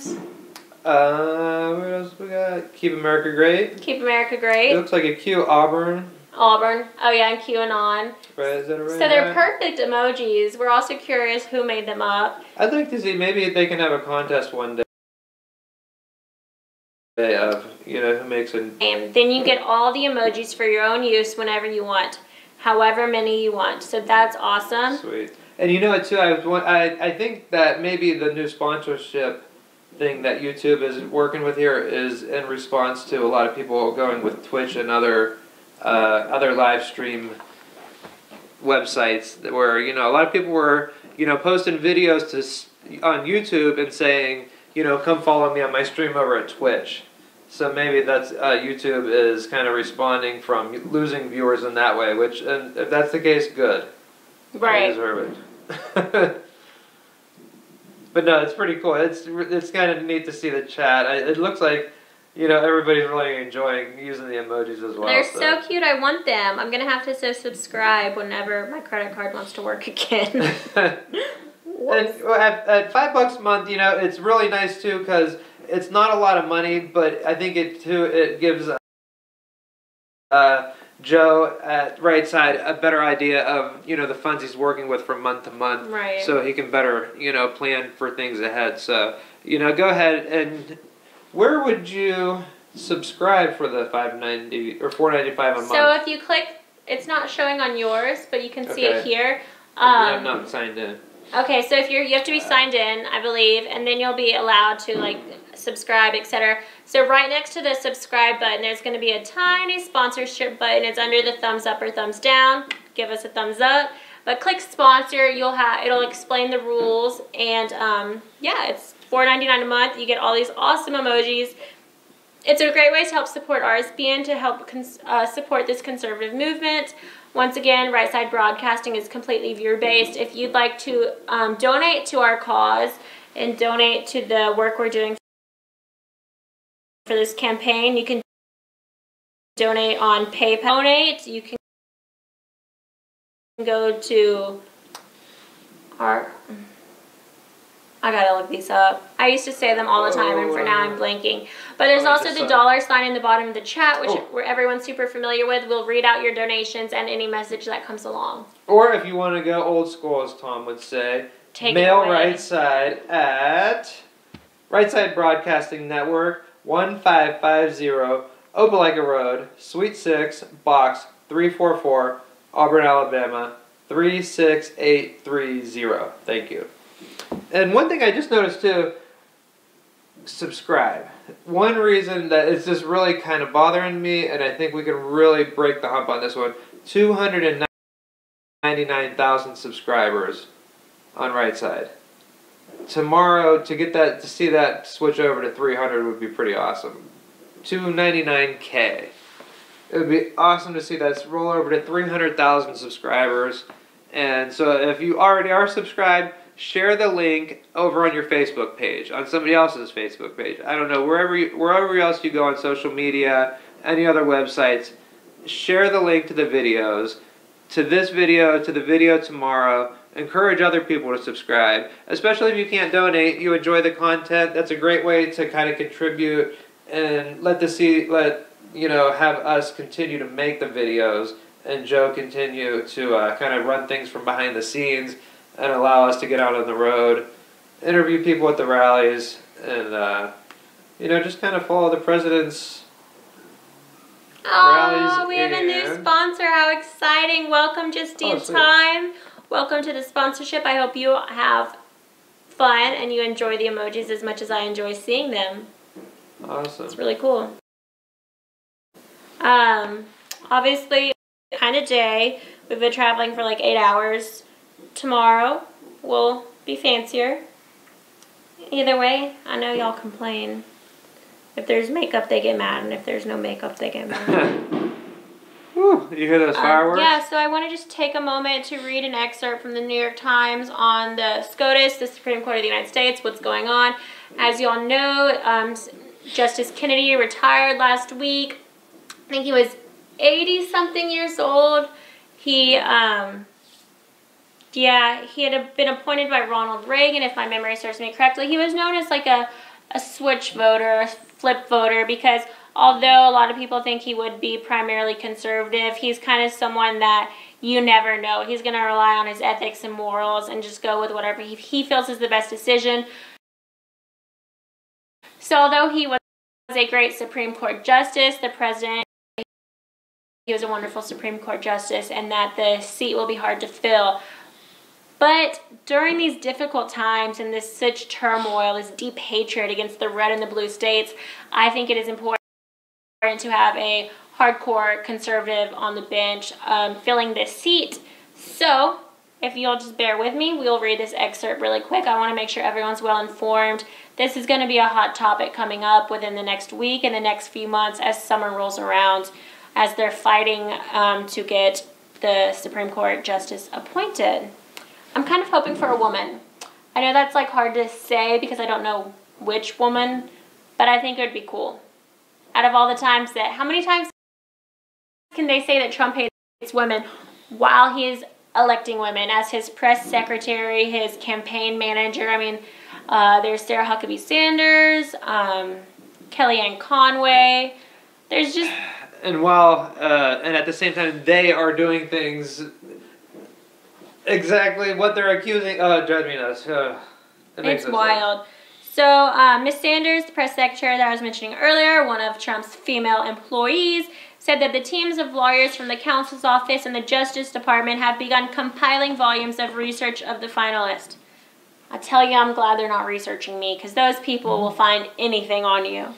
what else we got? Keep America Great. Keep America Great. It looks like a cute Auburn. Auburn. Oh yeah, and QAnon. Right, is that a right? So they're perfect emojis. We're also curious who made them up. I'd like to see, maybe they can have a contest one day of, you know, who makes it. And then you get all the emojis for your own use whenever you want, however many you want. So that's awesome. Sweet. And you know what too, I think that maybe the new sponsorship thing that YouTube is working with here is in response to a lot of people going with Twitch and other live stream websites where, you know, a lot of people were, you know, posting videos on YouTube and saying, you know, come follow me on my stream over at Twitch. So maybe that's YouTube is kind of responding from losing viewers in that way, which, and if that's the case, good. Right. They deserve it. But no, it's pretty cool. It's kind of neat to see the chat. It looks like, you know, everybody's really enjoying using the emojis as well. They're so cute. I want them. I'm going to have to subscribe whenever my credit card wants to work again. And at $5 a month, you know, it's really nice too, because it's not a lot of money, but I think it gives Joe at Right Side a better idea of, you know, the funds he's working with from month to month. Right. So he can better, you know, plan for things ahead. So, you know, go ahead and where would you subscribe for the $5.90 or $4.95 a month? So if you click, it's not showing on yours, but you can see it here. I'm not signed in. Okay, so if you have to be signed in, I believe, and then you'll be allowed to like subscribe, etc. So right next to the subscribe button, there's going to be a tiny sponsorship button. It's under the thumbs up or thumbs down. Give us a thumbs up. But click sponsor. It'll explain the rules, and yeah, it's $4.99 a month. You get all these awesome emojis. It's a great way to help support RSBN, to help support this conservative movement. Once again, Right Side Broadcasting is completely viewer-based. If you'd like to donate to our cause and donate to the work we're doing for this campaign, you can donate on PayPal. Donate, you can go to our... I gotta look these up. I used to say them all the time, and for now I'm blanking. But there's also the $ in the bottom of the chat, which everyone's super familiar with. We'll read out your donations and any message that comes along. Or if you want to go old school, as Tom would say, mail Right Side at Right Side Broadcasting Network, 1550 Opelika Road, Suite 6, Box 344, Auburn, Alabama, 36830. Thank you. And one thing I just noticed too, subscribe. One reason that it's just really kind of bothering me, and I think we can really break the hump on this one, 299,000 subscribers on Right Side. Tomorrow, to see that switch over to 300 would be pretty awesome. 299K. It would be awesome to see that roll over to 300,000 subscribers. And so if you already are subscribed, share the link over on your Facebook page, on somebody else's Facebook page. I don't know, wherever else you go on social media, any other websites, share the link to the videos, to this video, to the video tomorrow. Encourage other people to subscribe, especially if you can't donate. You enjoy the content. That's a great way to kind of contribute and have us continue to make the videos, and Joe continue to kind of run things from behind the scenes and allow us to get out on the road, interview people at the rallies, and just kind of follow the president's rallies. Oh, we have a new sponsor! How exciting! Welcome, Justine Time. Welcome to the sponsorship. I hope you have fun and you enjoy the emojis as much as I enjoy seeing them. Awesome. It's really cool. Obviously, kind of day. We've been traveling for like 8 hours. Tomorrow will be fancier. Either way, I know y'all complain. If there's makeup, they get mad, and if there's no makeup, they get mad. Whew, you hear those fireworks? Yeah, so I want to just take a moment to read an excerpt from the New York Times on the SCOTUS, the Supreme Court of the United States, what's going on. As you all know, Justice Kennedy retired last week. I think he was 80-something years old. He had been appointed by Ronald Reagan, if my memory serves me correctly. He was known as like a switch voter, a flip voter, because although a lot of people think he would be primarily conservative, he's kind of someone that you never know. He's going to rely on his ethics and morals and just go with whatever he feels is the best decision. So although he was a great Supreme Court justice, the president, he was a wonderful Supreme Court justice, and that the seat will be hard to fill. But during these difficult times and this such turmoil, this deep hatred against the red and the blue states, I think it is important to have a hardcore conservative on the bench filling this seat. So, if you'll just bear with me, we'll read this excerpt really quick. I want to make sure everyone's well informed. This is going to be a hot topic coming up within the next week and the next few months as summer rolls around, as they're fighting to get the Supreme Court justice appointed. I'm kind of hoping for a woman. I know that's like hard to say because I don't know which woman, but I think it would be cool. Out of all the times how many times can they say that Trump hates women while he's electing women as his press secretary, his campaign manager? I mean, There's Sarah Huckabee Sanders, Kellyanne Conway. There's just... And while, and at the same time, they are doing things exactly what they're accusing. Drives me nuts. It's wild. So, Ms. Sanders, the press secretary that I was mentioning earlier, one of Trump's female employees, said that the teams of lawyers from the counsel's office and the Justice Department have begun compiling volumes of research of the finalist. I tell you, I'm glad they're not researching me, because those people will find anything on you.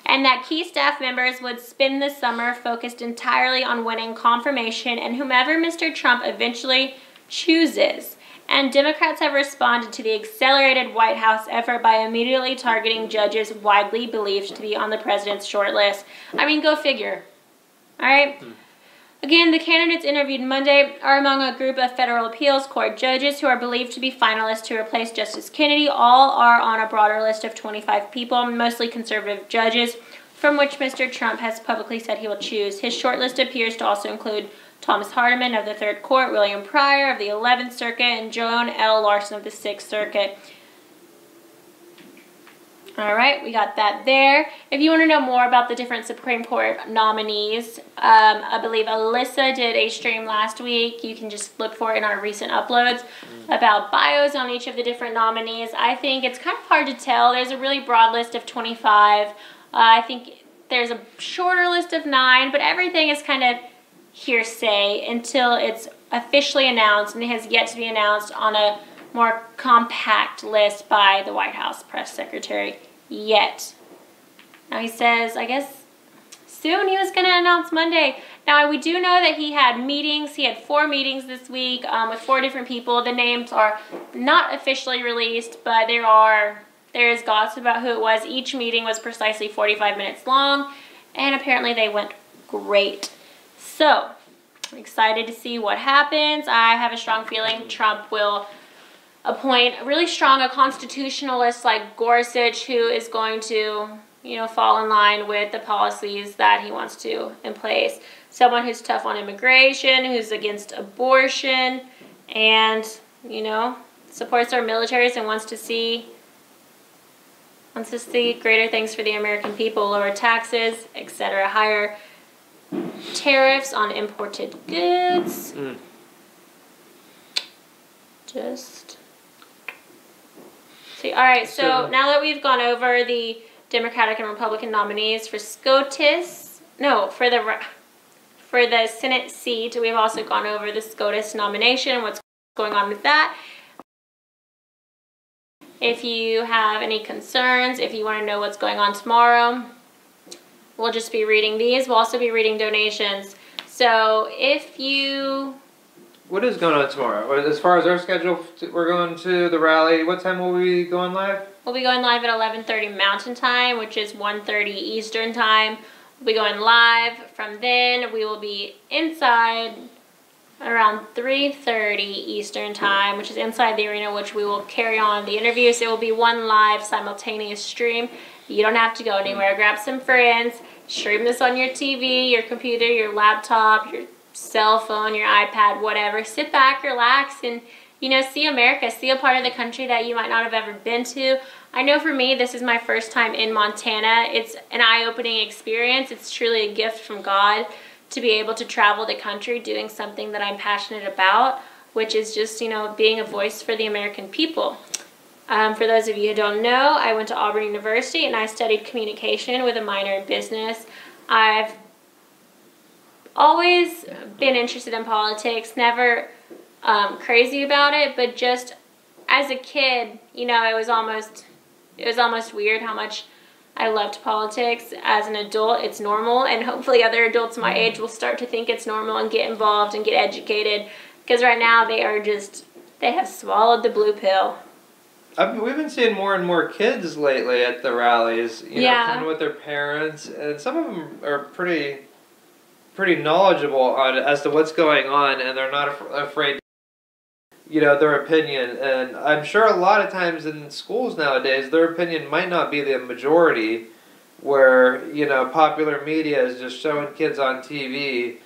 And that key staff members would spend the summer focused entirely on winning confirmation and whomever Mr. Trump eventually chooses. And Democrats have responded to the accelerated White House effort by immediately targeting judges widely believed to be on the president's short list. I mean, go figure. All right? Again, the candidates interviewed Monday are among a group of federal appeals court judges who are believed to be finalists to replace Justice Kennedy. All are on a broader list of 25 people, mostly conservative judges, from which Mr. Trump has publicly said he will choose. His short list appears to also include Thomas Hardiman of the Third Court, William Pryor of the 11th Circuit, and Joan L. Larson of the 6th Circuit. All right, we got that there. If you want to know more about the different Supreme Court nominees, I believe Alyssa did a stream last week. You can just look for it in our recent uploads about bios on each of the different nominees. I think it's kind of hard to tell. There's a really broad list of 25. I think there's a shorter list of 9, but everything is kind of hearsay until it's officially announced, and it has yet to be announced on a more compact list by the White House press secretary yet. Now he says, I guess soon he was going to announce Monday. Now we do know that he had meetings. He had 4 meetings this week with 4 different people. The names are not officially released, but there is gossip about who it was. Each meeting was precisely 45 minutes long, and apparently they went great. So, I'm excited to see what happens. I have a strong feeling Trump will appoint a constitutionalist like Gorsuch, who is going to, fall in line with the policies that he wants to in place. Someone who's tough on immigration, who's against abortion, and, supports our militaries and wants to see greater things for the American people, lower taxes, etc., higher tariffs on imported goods. Just see. All right, so now that we've gone over the Democratic and Republican nominees for SCOTUS, for the Senate seat, we've also gone over the SCOTUS nomination, what's going on with that. If you have any concerns, if you want to know what's going on tomorrow, we'll just be reading these. We'll also be reading donations. So if you... What is going on tomorrow? As far as our schedule, we're going to the rally. What time will we be going live? We'll be going live at 11:30 Mountain Time, which is 1:30 Eastern Time. We'll be going live. From then, we will be inside around 3:30 Eastern Time, which is inside the arena, which we will carry on the interviews. It will be one live simultaneous stream. You don't have to go anywhere. Grab some friends, stream this on your TV, your computer, your laptop, your cell phone, your iPad, whatever. Sit back, relax, and see America, see a part of the country that you might not have ever been to. I know for me, this is my first time in Montana. It's an eye-opening experience. It's truly a gift from God to be able to travel the country doing something that I'm passionate about, which is just, being a voice for the American people. For those of you who don't know, I went to Auburn University and I studied communication with a minor in business. I've always been interested in politics, never crazy about it, but just as a kid, it was almost weird how much I loved politics. As an adult, it's normal, and hopefully other adults my age will start to think it's normal and get involved and get educated, because right now they have swallowed the blue pill. We've been seeing more and more kids lately at the rallies, coming with their parents, and some of them are pretty knowledgeable as to what's going on, and they're not afraid their opinion. And I'm sure a lot of times in schools nowadays, their opinion might not be the majority, where popular media is just showing kids on TV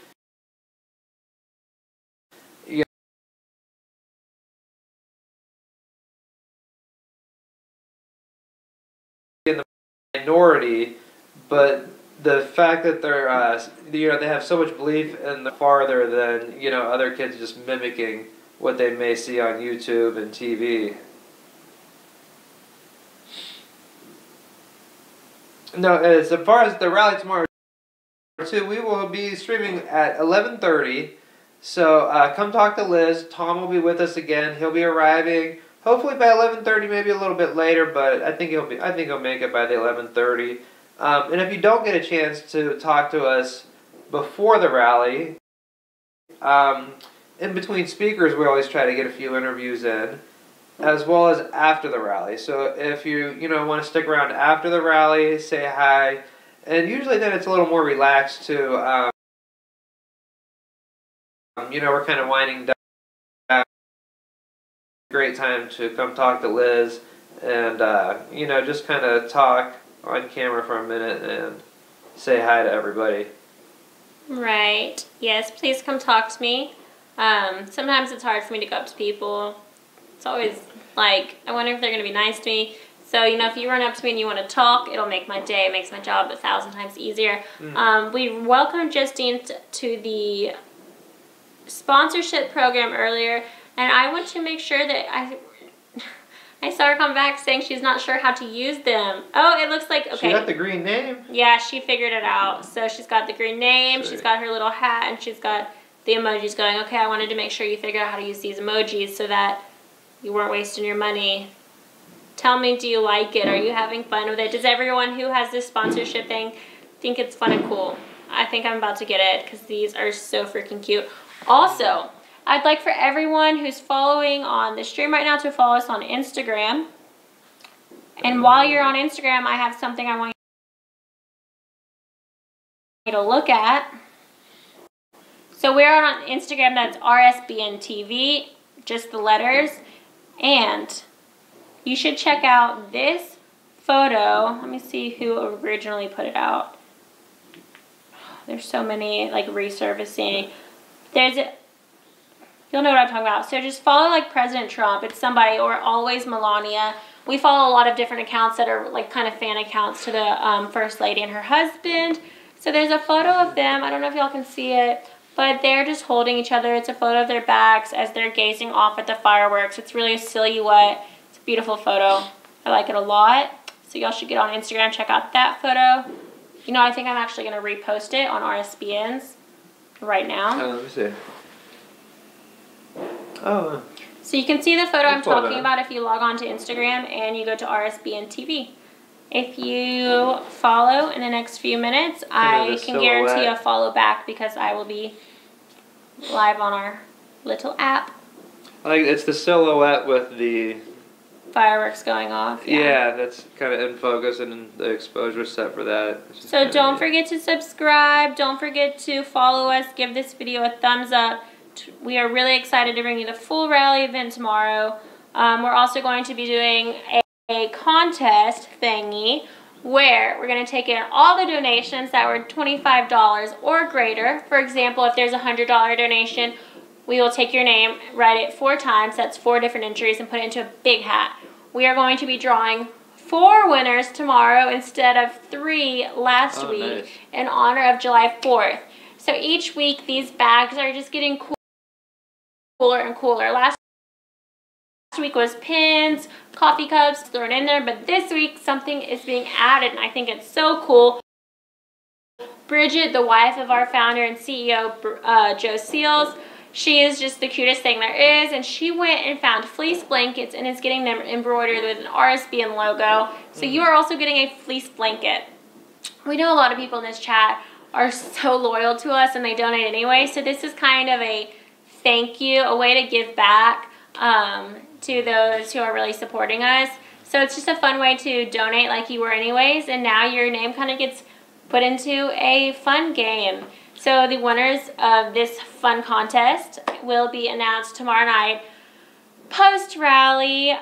minority, but the fact that they're they have so much belief in the farther than other kids just mimicking what they may see on YouTube and TV. No, as far as the rally tomorrow too, we will be streaming at 11:30. So come talk to Liz. Tom will be with us again. He'll be arriving hopefully by 11:30, maybe a little bit later, but I think he'll make it by the 11:30. And if you don't get a chance to talk to us before the rally, in between speakers, we always try to get a few interviews in, as well as after the rally. So if you want to stick around after the rally, say hi, and usually then it's a little more relaxed too. We're kind of winding down. Great time to come talk to Liz and just kind of talk on camera for a minute and say hi to everybody. Right. Yes, please come talk to me. Sometimes it's hard for me to go up to people. It's always like, I wonder if they're going to be nice to me. So, if you run up to me and you want to talk, it'll make my day. It makes my job 1,000 times easier. We welcomed Justine to the sponsorship program earlier, and I want to make sure that I saw her come back saying she's not sure how to use them. Oh, it looks like, okay. She got the green name. Yeah, she figured it out. So she's got the green name, she's got her little hat, and she's got the emojis going. Okay, I wanted to make sure you figured out how to use these emojis so that you weren't wasting your money. Tell me, do you like it? Are you having fun with it? Does everyone who has this sponsorship thing think it's fun and cool? I think I'm about to get it because these are so freaking cute. Also, I'd like for everyone who's following on the stream right now to follow us on Instagram. And while you're on Instagram, I have something I want you to look at. So we're on Instagram, that's RSBN TV, just the letters. And you should check out this photo. Let me see who originally put it out. There's so many, like, resurfacing. You'll know what I'm talking about. So just follow like President Trump. It's somebody, or always Melania. We follow a lot of different accounts that are like kind of fan accounts to the First Lady and her husband. So there's a photo of them. I don't know if y'all can see it, but they're just holding each other. It's a photo of their backs as they're gazing off at the fireworks. It's really a silhouette. It's a beautiful photo. I like it a lot. So y'all should get on Instagram, check out that photo. I think I'm actually going to repost it on RSBN's right now. Oh, let me see. Oh. So you can see the photo I'm talking about if you log on to Instagram and you go to RSBN TV. If you follow in the next few minutes, I can guarantee a follow back because I will be live on our little app. I think it's the silhouette with the fireworks going off. Yeah, that's kind of in focus and the exposure set for that. So don't forget to subscribe. Don't forget to follow us. Give this video a thumbs up. We are really excited to bring you the full rally event tomorrow. We're also going to be doing a contest thingy where we're going to take in all the donations that were $25 or greater. For example, if there's a $100 donation, we will take your name, write it 4 times, that's 4 different entries, and put it into a big hat. We are going to be drawing 4 winners tomorrow instead of 3 last week, nice, in honor of July 4th. So each week these bags are just getting cooler and cooler. Last week was pins, coffee cups thrown in there, but this week something is being added, and I think it's so cool. Bridget, the wife of our founder and CEO, Joe Seals, she is just the cutest thing there is, and she went and found fleece blankets and is getting them embroidered with an RSBN logo. So you are also getting a fleece blanket. We know a lot of people in this chat are so loyal to us and they donate anyway, so this is kind of a thank you, a way to give back to those who are really supporting us. So it's just a fun way to donate like you were anyways, and now your name kind of gets put into a fun game. So the winners of this fun contest will be announced tomorrow night post-rally.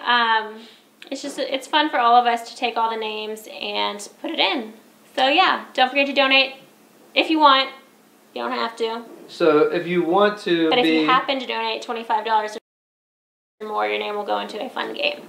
It's fun for all of us to take all the names and put it in. So yeah, don't forget to donate if you want. You don't have to. So if you want to, but if you happen to donate $25 or more, your name will go into a fun game.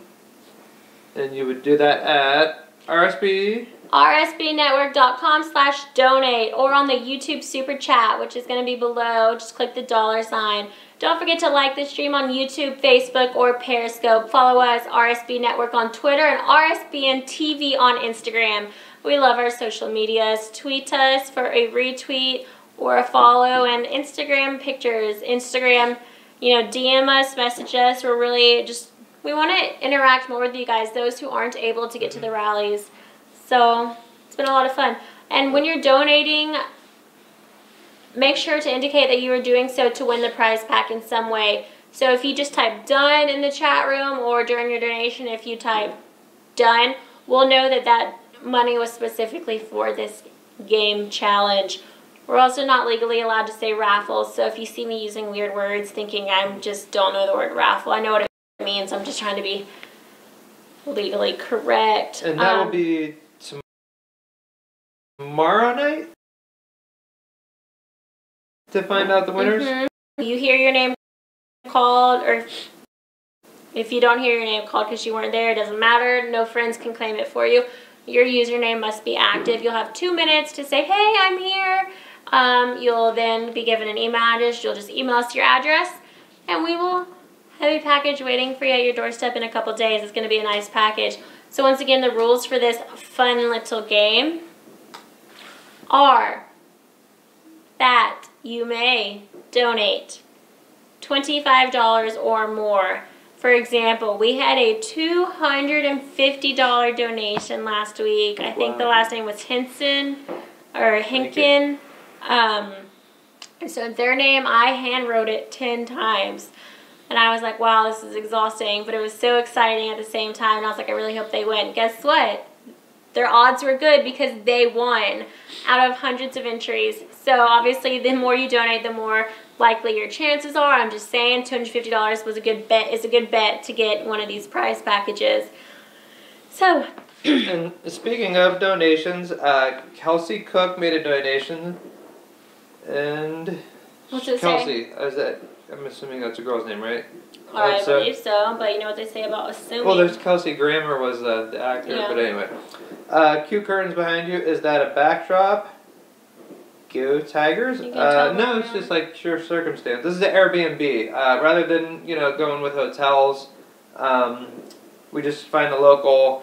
And you would do that at RSB? rsbnetwork.com/donate, or on the YouTube Super Chat, which is going to be below. Just click the $sign. Don't forget to like the stream on YouTube, Facebook, or Periscope. Follow us, RSB Network, on Twitter and RSBN TV on Instagram. We love our social medias. Tweet us for a retweet or a follow, and Instagram pictures. Instagram, DM us, message us. We want to interact more with you guys, those who aren't able to get to the rallies. So it's been a lot of fun. And when you're donating, make sure to indicate that you are doing so to win the prize pack in some way. So if you just type done in the chat room, or during your donation, if you type done, we'll know that that money was specifically for this game challenge. We're also not legally allowed to say raffles, so if you see me using weird words thinking I just don't know the word raffle, I know what it means. I'm just trying to be legally correct. And that will be tomorrow night to find out the winners? You hear your name called, or if you don't hear your name called because you weren't there, it doesn't matter. No friends can claim it for you. Your username must be active. You'll have 2 minutes to say, hey, I'm here. You'll then be given an email address. You'll just email us your address, and we will have a package waiting for you at your doorstep in a couple days. It's going to be a nice package. So once again, the rules for this fun little game are that you may donate $25 or more. For example, we had a $250 donation last week. I think the last name was Hinson or Hinkin. So their name, I hand wrote it 10 times. And I was like, wow, this is exhausting. But it was so exciting at the same time. And I was like, I really hope they win. Guess what? Their odds were good because they won out of hundreds of entries. So obviously, the more you donate, the more likely your chances are. I'm just saying, $250 was a good bet. Is a good bet to get one of these prize packages. So. And speaking of donations, Kelsey Cook made a donation, and what's it Kelsey, say? I'm assuming that's a girl's name, right? I believe so, but you know what they say about assuming. Well, there's Kelsey Grammer was the actor, but anyway. Cute curtains behind you. Is that a backdrop? Go Tigers? No, it's just like sheer circumstance. This is an Airbnb. Rather than, going with hotels, we just find a local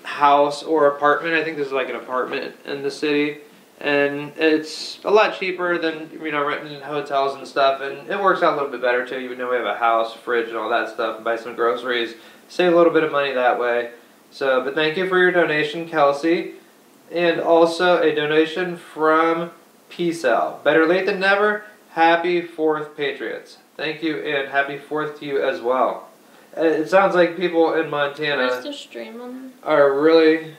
house or apartment. I think this is like an apartment in the city. And it's a lot cheaper than, renting in hotels and stuff. And it works out a little bit better, too. Even though we have a house, fridge, and all that stuff. And buy some groceries. Save a little bit of money that way. So, but thank you for your donation, Kelsey. And also a donation from P-Cell. Better late than never. Happy 4th, Patriots. Thank you, and happy 4th to you as well. It sounds like people in Montana are really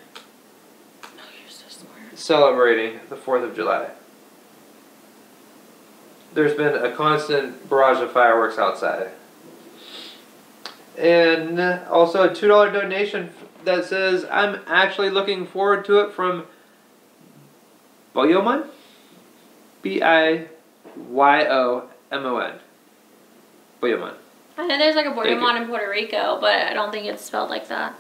celebrating the 4th of July. There's been a constant barrage of fireworks outside. And also a $2 donation that says, I'm actually looking forward to it, from Boyomon? Biyoumon. Boyomon. I know there's like a Boyomon in Puerto Rico, but I don't think it's spelled like that.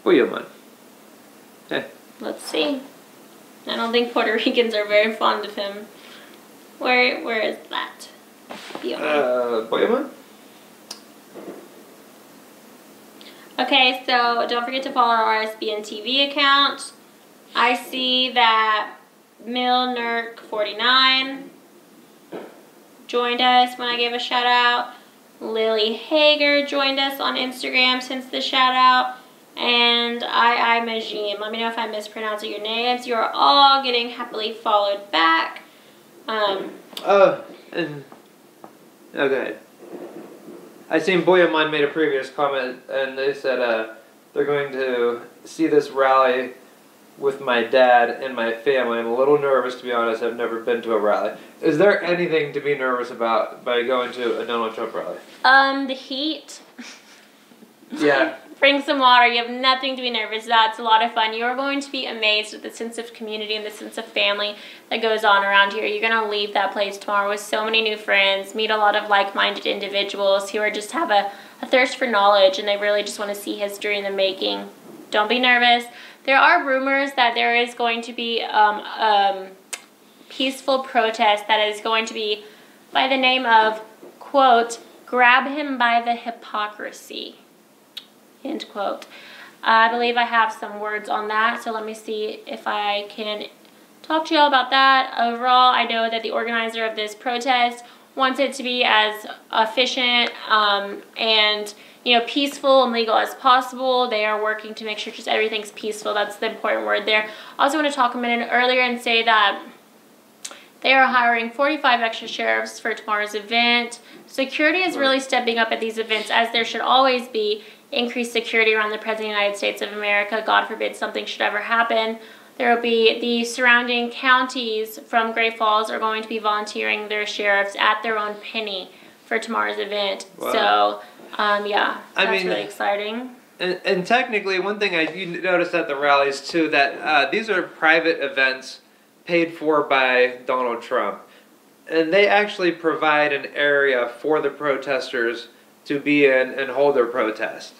Boyomon. Hey. Let's see. I don't think Puerto Ricans are very fond of him. Where is that? Boyomon? Okay, so don't forget to follow our RSBN TV account. I see that Milnerk49 joined us when I gave a shout out. Lily Hager joined us on Instagram since the shout out. And Majim. Let me know if I'm mispronouncing your names. You are all getting happily followed back. Okay. I seen Boyomon made a previous comment, and they said they're going to see this rally with my dad and my family. I'm a little nervous, to be honest. I've never been to a rally. Is there anything to be nervous about by going to a Donald Trump rally? The heat. Yeah. Bring some water. You have nothing to be nervous about. It's a lot of fun. You're going to be amazed at the sense of community and the sense of family that goes on around here. You're going to leave that place tomorrow with so many new friends, meet a lot of like-minded individuals who are just have a thirst for knowledge, and they really just want to see history in the making. don't be nervous. There are rumors that there is going to be peaceful protest that is going to be by the name of, quote, grab him by the hypocrisy, end quote. I believe I have some words on that, so let me see if I can talk to y'all about that. Overall, I know that the organizer of this protest wants it to be as efficient and peaceful and legal as possible. They are working to make sure just everything's peaceful. That's the important word there. I also want to talk a minute earlier and say that they are hiring 45 extra sheriffs for tomorrow's event. Security is really stepping up at these events, as there should always be increased security around the President of the United States of America. God forbid something should ever happen. There will be the surrounding counties from Great Falls are going to be volunteering their sheriffs at their own penny for tomorrow's event. Wow. So, yeah, that's really exciting. And technically, one thing you noticed at the rallies, too, that these are private events paid for by Donald Trump. And they actually provide an area for the protesters to be in and hold their protest.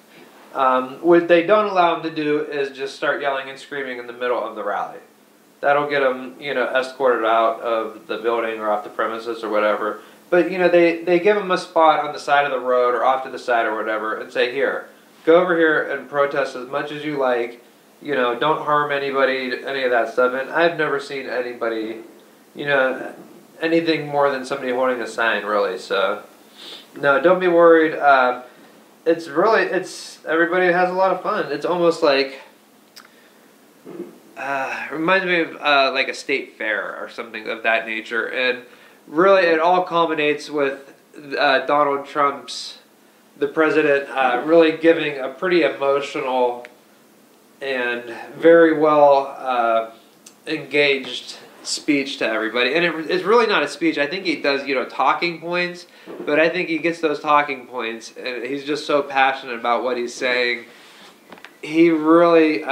What they don't allow them to do is just start yelling and screaming in the middle of the rally. That'll get them, escorted out of the building or off the premises or whatever. But, they give them a spot on the side of the road or off to the side or whatever and say, here, go over here and protest as much as you like. Don't harm anybody, any of that stuff. And I've never seen anybody, anything more than somebody holding a sign, really. So, no, don't be worried. Everybody has a lot of fun. It's almost like, reminds me of like a state fair or something of that nature. And really, it all culminates with Donald Trump's, the president, really giving a pretty emotional and very well engaged speech to everybody. And it's really not a speech. I think he does, talking points, but I think he gets those talking points, and he's just so passionate about what he's saying. He really,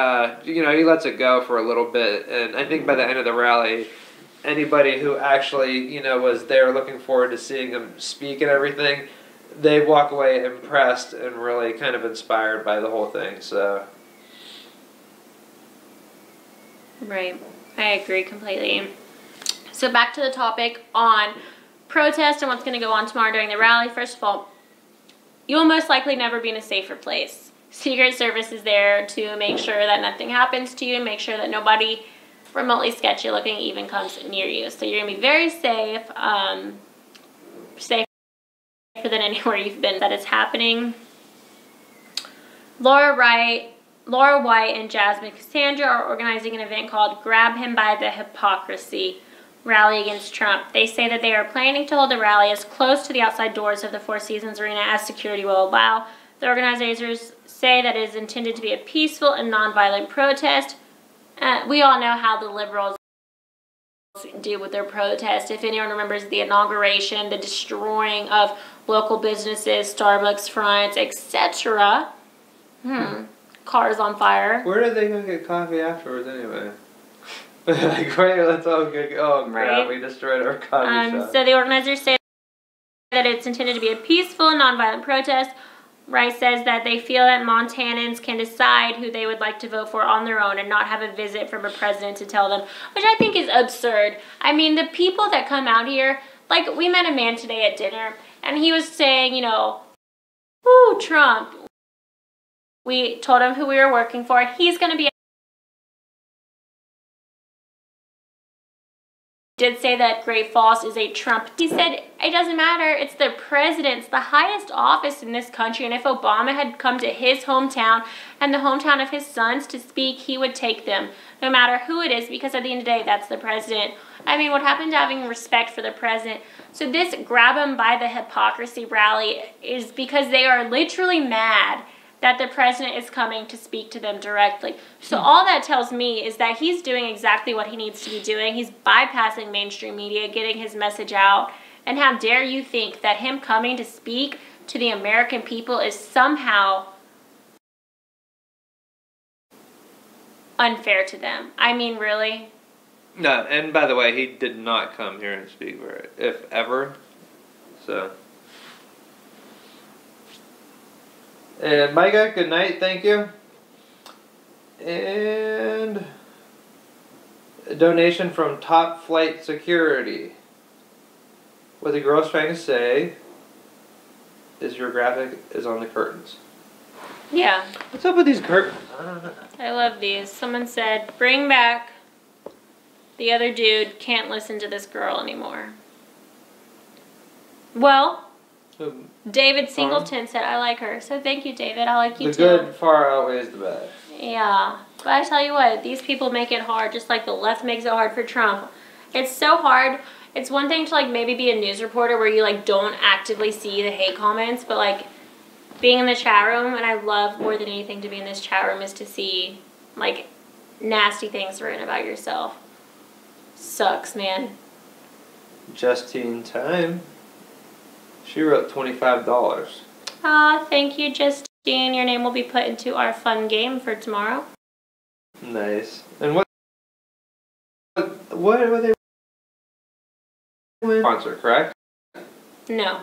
he lets it go for a little bit, and I think by the end of the rally, anybody who actually, was there looking forward to seeing him speak and everything, they walk away impressed and really kind of inspired by the whole thing, so... Right. I agree completely. So back to the topic on protest and what's going to go on tomorrow during the rally. First of all, you will most likely never be in a safer place. Secret Service is there to make sure that nothing happens to you and make sure that nobody remotely sketchy looking even comes near you. So you're going to be very safe, safer than anywhere you've been that is happening. Laura White and Jasmine Cassandra are organizing an event called Grab Him by the Hypocrisy Rally Against Trump. They say that they are planning to hold the rally as close to the outside doors of the Four Seasons Arena as security will allow. The organizers say that it is intended to be a peaceful and nonviolent protest. We all know how the liberals do with their protest. If anyone remembers the inauguration, the destroying of local businesses, Starbucks fronts, etc. Cars on fire. Where did they go get coffee afterwards anyway? Like, wait, let's all get... Oh, crap, right? We destroyed our coffee shop. So the organizers say that it's intended to be a peaceful and nonviolent protest. Rice says that they feel that Montanans can decide who they would like to vote for on their own and not have a visit from a president to tell them, which I think is absurd. I mean, the people that come out here, like, we met a man today at dinner, and he was saying, woo, Trump. We told him who we were working for. He's going to be... Did say that Great Falls is a Trump. He said it doesn't matter. It's the president's, the highest office in this country. And if Obama had come to his hometown and the hometown of his sons to speak, he would take them, no matter who it is, because at the end of the day, that's the president. I mean, what happened to having respect for the president? So this grab him by the hypocrisy rally is because they are literally mad that the president is coming to speak to them directly. So all that tells me is that he's doing exactly what he needs to be doing. He's bypassing mainstream media, getting his message out. And how dare you think that him coming to speak to the American people is somehow unfair to them? I mean, really? No, and by the way, he did not come here and speak for it, if ever. So... And Micah, good night, thank you. And a donation from Top Flight Security. What the girl's trying to say is your graphic is on the curtains. Yeah. What's up with these curtains? I love these. Someone said, bring back the other dude, can't listen to this girl anymore. Well, David Singleton said, I like her. So thank you, David. I like you too. The good far outweighs the bad. Yeah. But I tell you what, these people make it hard, just like the left makes it hard for Trump. It's so hard. It's one thing to like maybe be a news reporter where you like don't actively see the hate comments, but like being in the chat room, and I love more than anything to be in this chat room, is to see like nasty things written about yourself. Sucks, man. Justine Time. She wrote $25. Thank you, Justine. Your name will be put into our fun game for tomorrow. Nice. And what were they? Sponsor, correct? No.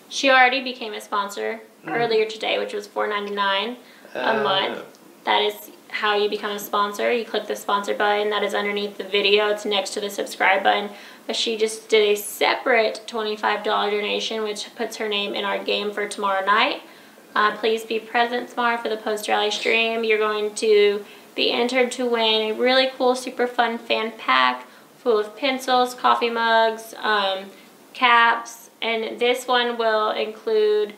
She already became a sponsor earlier today, which was $4.99 a month. That is how you become a sponsor. You click the sponsor button that is underneath the video. It's next to the subscribe button. But she just did a separate $25 donation, which puts her name in our game for tomorrow night. Please be present tomorrow for the post-rally stream. You're going to be entered to win a really cool, super fun fan pack full of pencils, coffee mugs, caps, and this one will include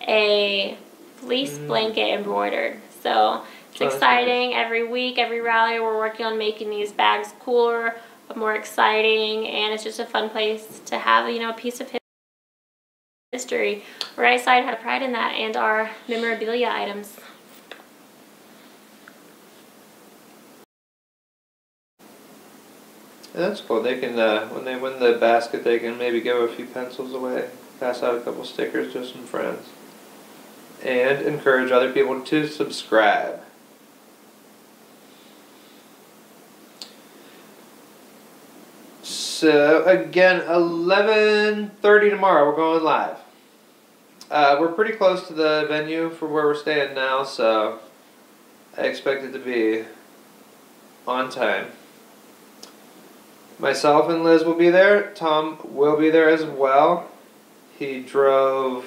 a fleece blanket embroidered. So it's exciting. Nice. Every week, every rally, we're working on making these bags cooler, more exciting, and it's just a fun place to have, you know, a piece of history. Right side had pride in that, and our memorabilia items. Yeah, that's cool. They can, when they win the basket, they can maybe give a few pencils away, pass out a couple stickers to some friends, and encourage other people to subscribe. So, again, 11:30 tomorrow, we're going live. We're pretty close to the venue for where we're staying now, so I expect it to be on time. Myself and Liz will be there. Tom will be there as well. He drove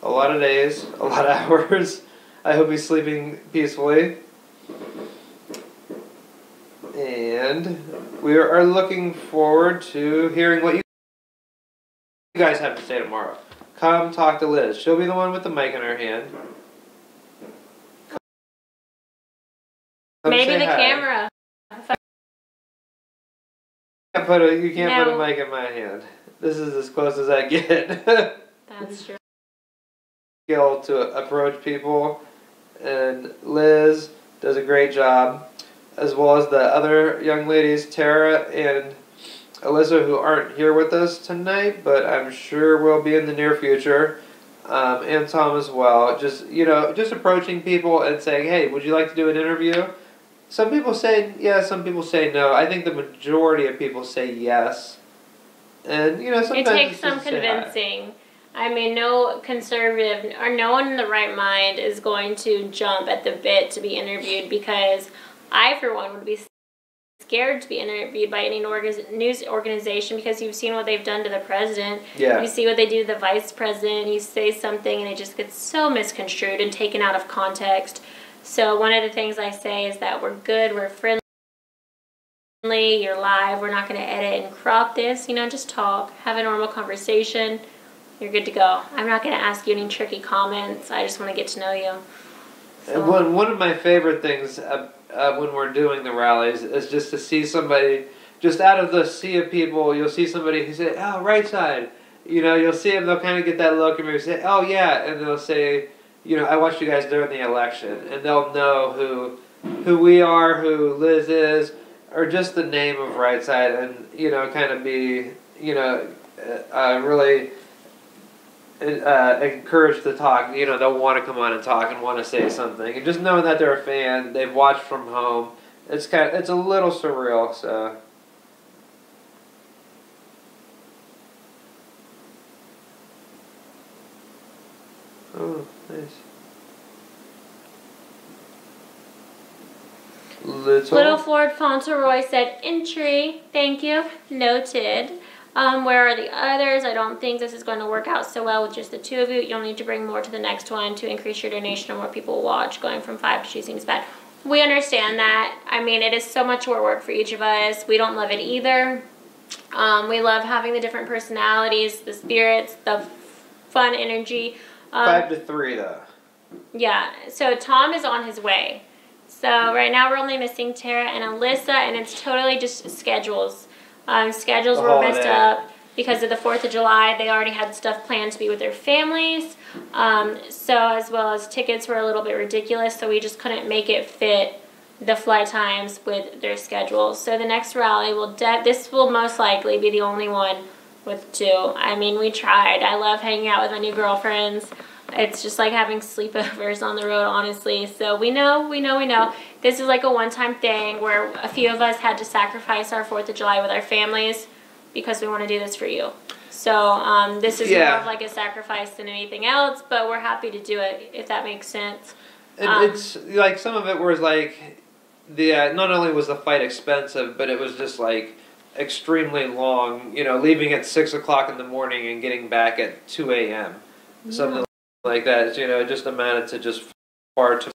a lot of days, a lot of hours. I hope he's sleeping peacefully. And we are looking forward to hearing what you guys have to say tomorrow. Come talk to Liz. She'll be the one with the mic in her hand. Come maybe the hi. camera. You can't put a mic in my hand. This is as close as I get. That's true. Skill to approach people, and Liz does a great job, as well as the other young ladies, Tara and Alyssa, who aren't here with us tonight, but I'm sure will be in the near future, and Tom as well. Just approaching people and saying, "Hey, would you like to do an interview?" Some people say yes, some people say no. I think the majority of people say yes. And, sometimes it takes some convincing. I mean, no conservative or no one in the right mind is going to jump at the bit to be interviewed, because I, for one, would be scared to be interviewed by any news organization, because you've seen what they've done to the president. Yeah. You see what they do to the vice president. You say something and it just gets so misconstrued and taken out of context. So one of the things I say is that we're good, we're friendly, you're live, we're not going to edit and crop this, just talk, have a normal conversation, you're good to go. I'm not going to ask you any tricky comments, I just want to get to know you. So. One of my favorite things when we're doing the rallies is just to see somebody, just out of the sea of people, you'll see somebody who say, "Oh, right side." You'll see them, they'll kind of get that look and maybe say, "Oh, yeah," and they'll say, "I watched you guys during the election," and they'll know who we are, who Liz is, or just the name of Right Side, and kind of be really encouraged to talk. They'll want to come on and talk and want to say something, and just knowing that they're a fan, they've watched from home, it's a little surreal. So. Oh, nice. Little Ford Fauntleroy said entry. Thank you. Noted. Where are the others? I don't think this is going to work out so well with just the two of you. You'll need to bring more to the next one to increase your donation and more people will watch. Going from 5 to 2 seems bad. We understand that. I mean, it is so much more work for each of us. We don't love it either. We love having the different personalities, the spirits, the fun energy. 5 to 3 though. Yeah, so Tom is on his way. So right now we're only missing Tara and Alyssa, and it's totally just schedules. Schedules were messed up because of the 4th of July. They already had stuff planned to be with their families. So as well as tickets were a little bit ridiculous, so we just couldn't make it fit the flight times with their schedules. So the next rally this will most likely be the only one with 2. I mean, we tried. I love hanging out with my new girlfriends. It's just like having sleepovers on the road, honestly. So we know. This is like a one-time thing where a few of us had to sacrifice our 4th of July with our families because we want to do this for you. So this is more of like a sacrifice than anything else, but we're happy to do it, if that makes sense. It's like some of it was like, not only was the flight expensive, but it was just like extremely long, leaving at 6 o'clock in the morning and getting back at 2 a.m. Something like that, it just amounted to just far too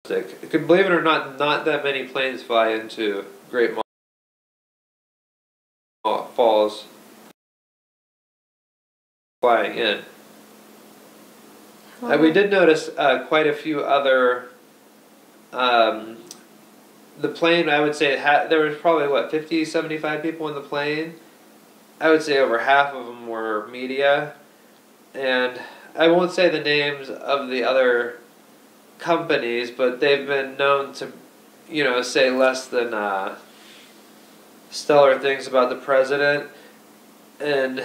much. Believe it or not that many planes fly into Great Falls flying in. We did notice quite a few other, the plane, I would say, there was probably, 50, 75 people in the plane. I would say over half of them were media, and I won't say the names of the other companies, but they've been known to, say less than stellar things about the president, and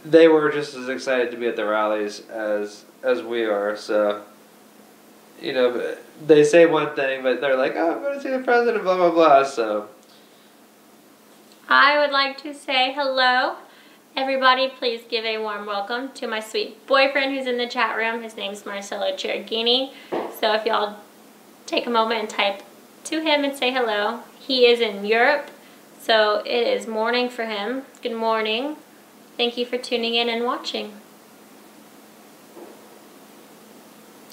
they were just as excited to be at the rallies as we are. So, they say one thing, but they're like, "Oh, I'm going to see the president," blah blah blah. So. I would like to say hello. Everybody, please give a warm welcome to my sweet boyfriend who's in the chat room. His name's Marcelo Cherghini. So if y'all take a moment and type to him and say hello. He is in Europe, so it is morning for him. Good morning. Thank you for tuning in and watching.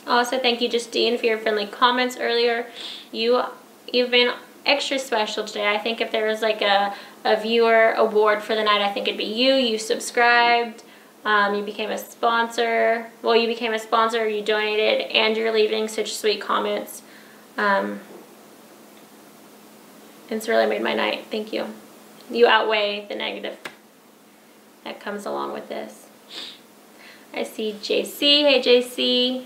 Also, thank you, Justine, for your friendly comments earlier. You've been extra special today. I think if there was like a viewer award for the night, I think it'd be you. You subscribed, you became a sponsor. Well, you became a sponsor, you donated, and you're leaving such sweet comments. It's really made my night. Thank you. You outweigh the negative that comes along with this. I see JC. Hey, JC.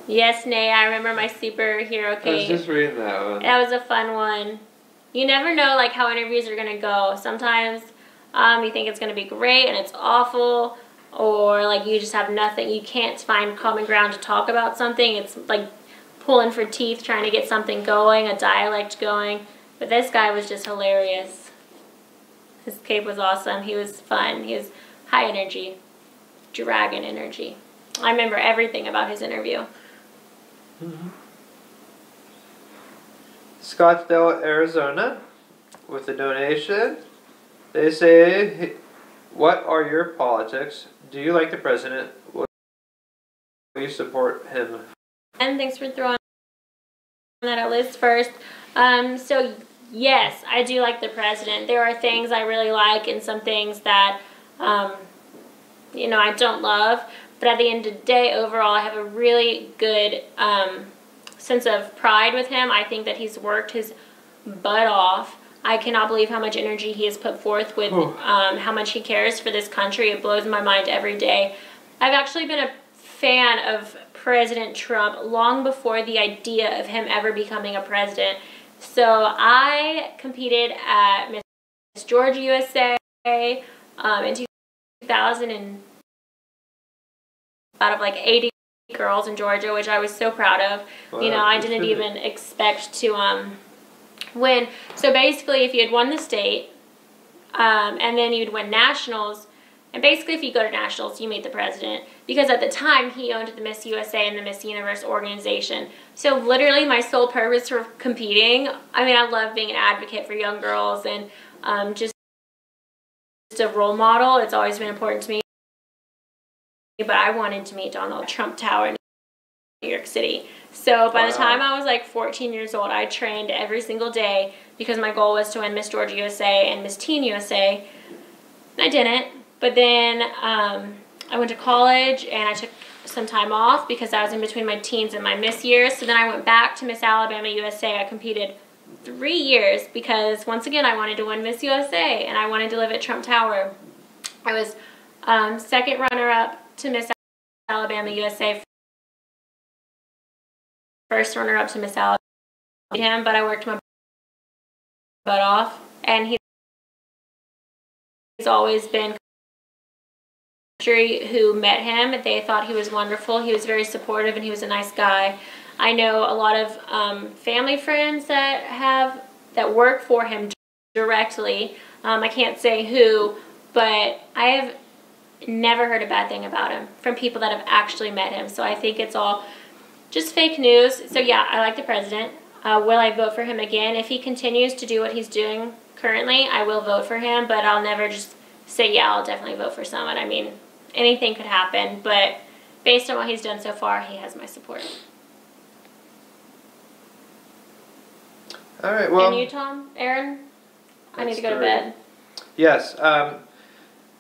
Yes, Nay, I remember my superhero cake. I was just reading that one. That was a fun one. You never know like how interviews are going to go. Sometimes you think it's going to be great and it's awful, or like you just have nothing. You can't find common ground to talk about something. It's like pulling for teeth trying to get something going, a dialect going. But this guy was just hilarious. His cape was awesome. He was fun. He was high energy, dragon energy. I remember everything about his interview. Mm-hmm. Scottsdale, Arizona, with a donation. They say, "What are your politics? Do you like the president? Will you support him?" And thanks for throwing that at Liz first. So yes, I do like the president. There are things I really like and some things that I don't love. But at the end of the day, overall, I have a really good sense of pride with him. I think that he's worked his butt off. I cannot believe how much energy he has put forth with how much he cares for this country. It blows my mind every day. I've actually been a fan of President Trump long before the idea of him ever becoming a president. So I competed at Miss Georgia USA in 2000 out of like 80 girls in Georgia, which I was so proud of. Wow, I didn't even expect to win. So basically, if you had won the state and then you'd win nationals, And basically, if you go to nationals, you meet the president. Because at the time, he owned the Miss USA and the Miss Universe organization. So literally, my sole purpose for competing, I mean, I love being an advocate for young girls and just a role model. It's always been important to me. But I wanted to meet Donald Trump Tower in New York City. So by the time I was like 14 years old, I trained every single day because my goal was to win Miss Georgia USA and Miss Teen USA. And I didn't. But then I went to college and I took some time off because I was in between my teens and my Miss years. So then I went back to Miss Alabama USA. I competed 3 years because once again I wanted to win Miss USA and I wanted to live at Trump Tower. I was second runner-up to Miss Alabama USA, first runner-up to Miss Alabama, but I worked my butt off, and he's always been who met him. They thought he was wonderful. He was very supportive, and he was a nice guy. I know a lot of family friends that work for him directly. I can't say who, but I have never heard a bad thing about him from people that have actually met him. So I think it's all just fake news. So yeah, I like the president. Will I vote for him again? If he continues to do what he's doing currently, I will vote for him, but I'll never just say, yeah, I'll definitely vote for someone. I mean, anything could happen, but based on what he's done so far, he has my support. All right, well. And you, Tom? Aaron? I need to go to bed. Yes.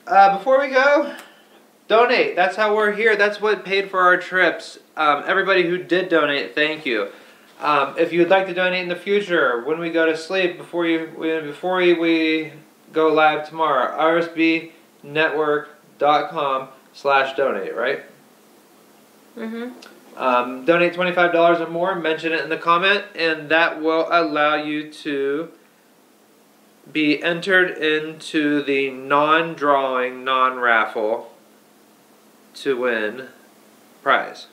Before we go, donate. That's how we're here. That's what paid for our trips. Everybody who did donate, thank you. If you'd like to donate in the future, when we go to sleep, before we go live tomorrow, rsbnetwork.com/donate, right? Mm-hmm. Donate $25 or more, mention it in the comment, and that will allow you to be entered into the non-drawing, non-raffle to win prize.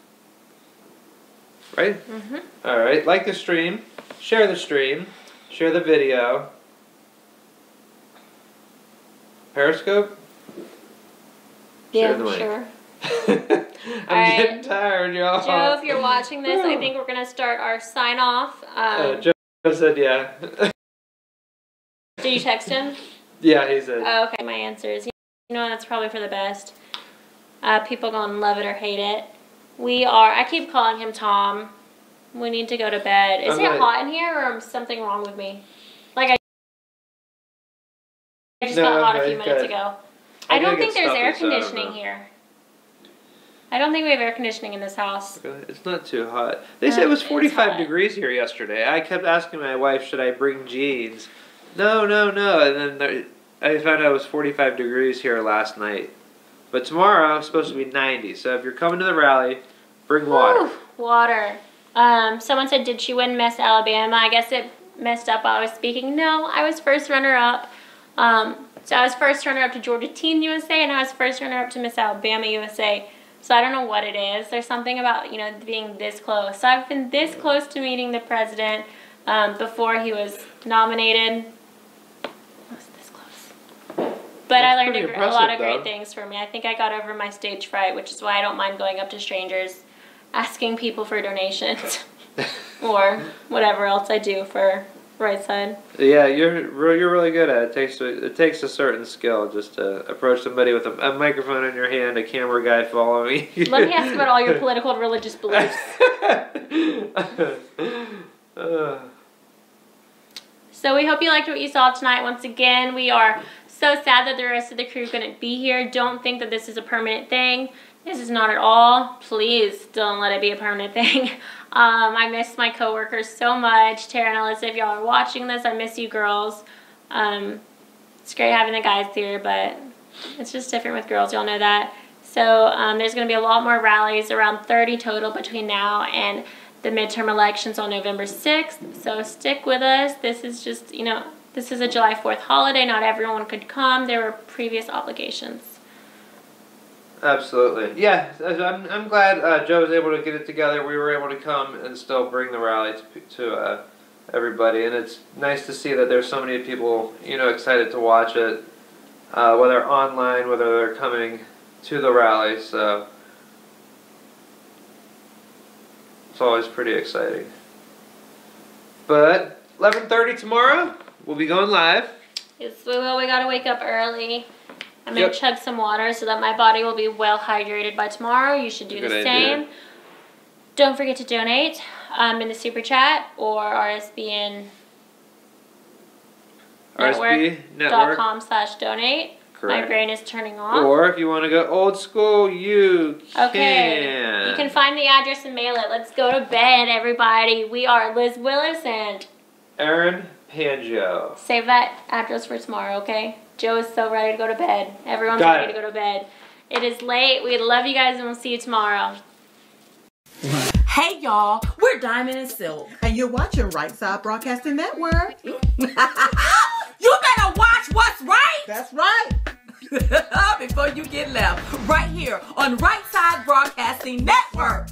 Right? Mm-hmm. Alright, like the stream, share the video. Periscope? Yeah, sure. I'm getting tired, y'all. Joe, if you're watching this, I think we're going to start our sign-off. Joe said yeah. Did you text him? Yeah, he said. Oh, okay, my answer is, you know, that's probably for the best. People going to love it or hate it. I keep calling him Tom. We need to go to bed. Is it hot in here or something wrong with me? Like, I just got hot a few minutes ago. I don't think there's air conditioning here. I don't think we have air conditioning in this house. It's not too hot. They said it was 45 degrees here yesterday. I kept asking my wife, should I bring jeans? No. And then I found out it was 45 degrees here last night. But tomorrow it's supposed to be 90. So if you're coming to the rally, bring water. Ooh, water. Someone said, did she win Miss Alabama? I guess it messed up while I was speaking. No, I was first runner-up. So I was first runner-up to Georgia Teen USA, and I was first runner-up to Miss Alabama USA. So I don't know what it is. There's something about, being this close. So I've been this close to meeting the president before he was nominated. I was this close. But I learned a lot of great things from me. I think I got over my stage fright, which is why I don't mind going up to strangers, asking people for donations, or whatever else I do for Right Side. Yeah, you're really good at it. It takes a certain skill just to approach somebody with a microphone in your hand, a camera guy following you. Let me ask about all your political and religious beliefs. So we hope you liked what you saw tonight. Once again, we are so sad that the rest of the crew couldn't be here. Don't think that this is a permanent thing. This is not at all. Please don't let it be a permanent thing. I miss my coworkers so much. Tara and Alyssa, if y'all are watching this, I miss you girls. It's great having the guys here, but it's just different with girls. Y'all know that. So there's going to be a lot more rallies, around 30 total between now and the midterm elections on November 6th. So stick with us. This is just, this is a July 4th holiday. Not everyone could come. There were previous obligations. Absolutely. Yeah, I'm glad Joe was able to get it together. We were able to come and still bring the rally to everybody. And it's nice to see that there's so many people, excited to watch it. whether online, whether they're coming to the rally, so it's always pretty exciting. But 11:30 tomorrow, we'll be going live. Yes, we will. We gotta wake up early. I'm gonna chug some water so that my body will be well hydrated by tomorrow. You should do the same. Don't forget to donate in the super chat or RSBN network.com/donate. Correct. My brain is turning off. Or if you want to go old school, you can. Okay. You can find the address and mail it. Let's go to bed, everybody. We are Liz WIllis and Aaron Pangio. Save that address for tomorrow, okay? Joe is so ready to go to bed. Everyone's ready to go to bed. It is late. We love you guys and we'll see you tomorrow. Hey y'all, we're Diamond and Silk. And you're watching Right Side Broadcasting Network. You better watch what's right. That's right. Before you get left. Right here on Right Side Broadcasting Network.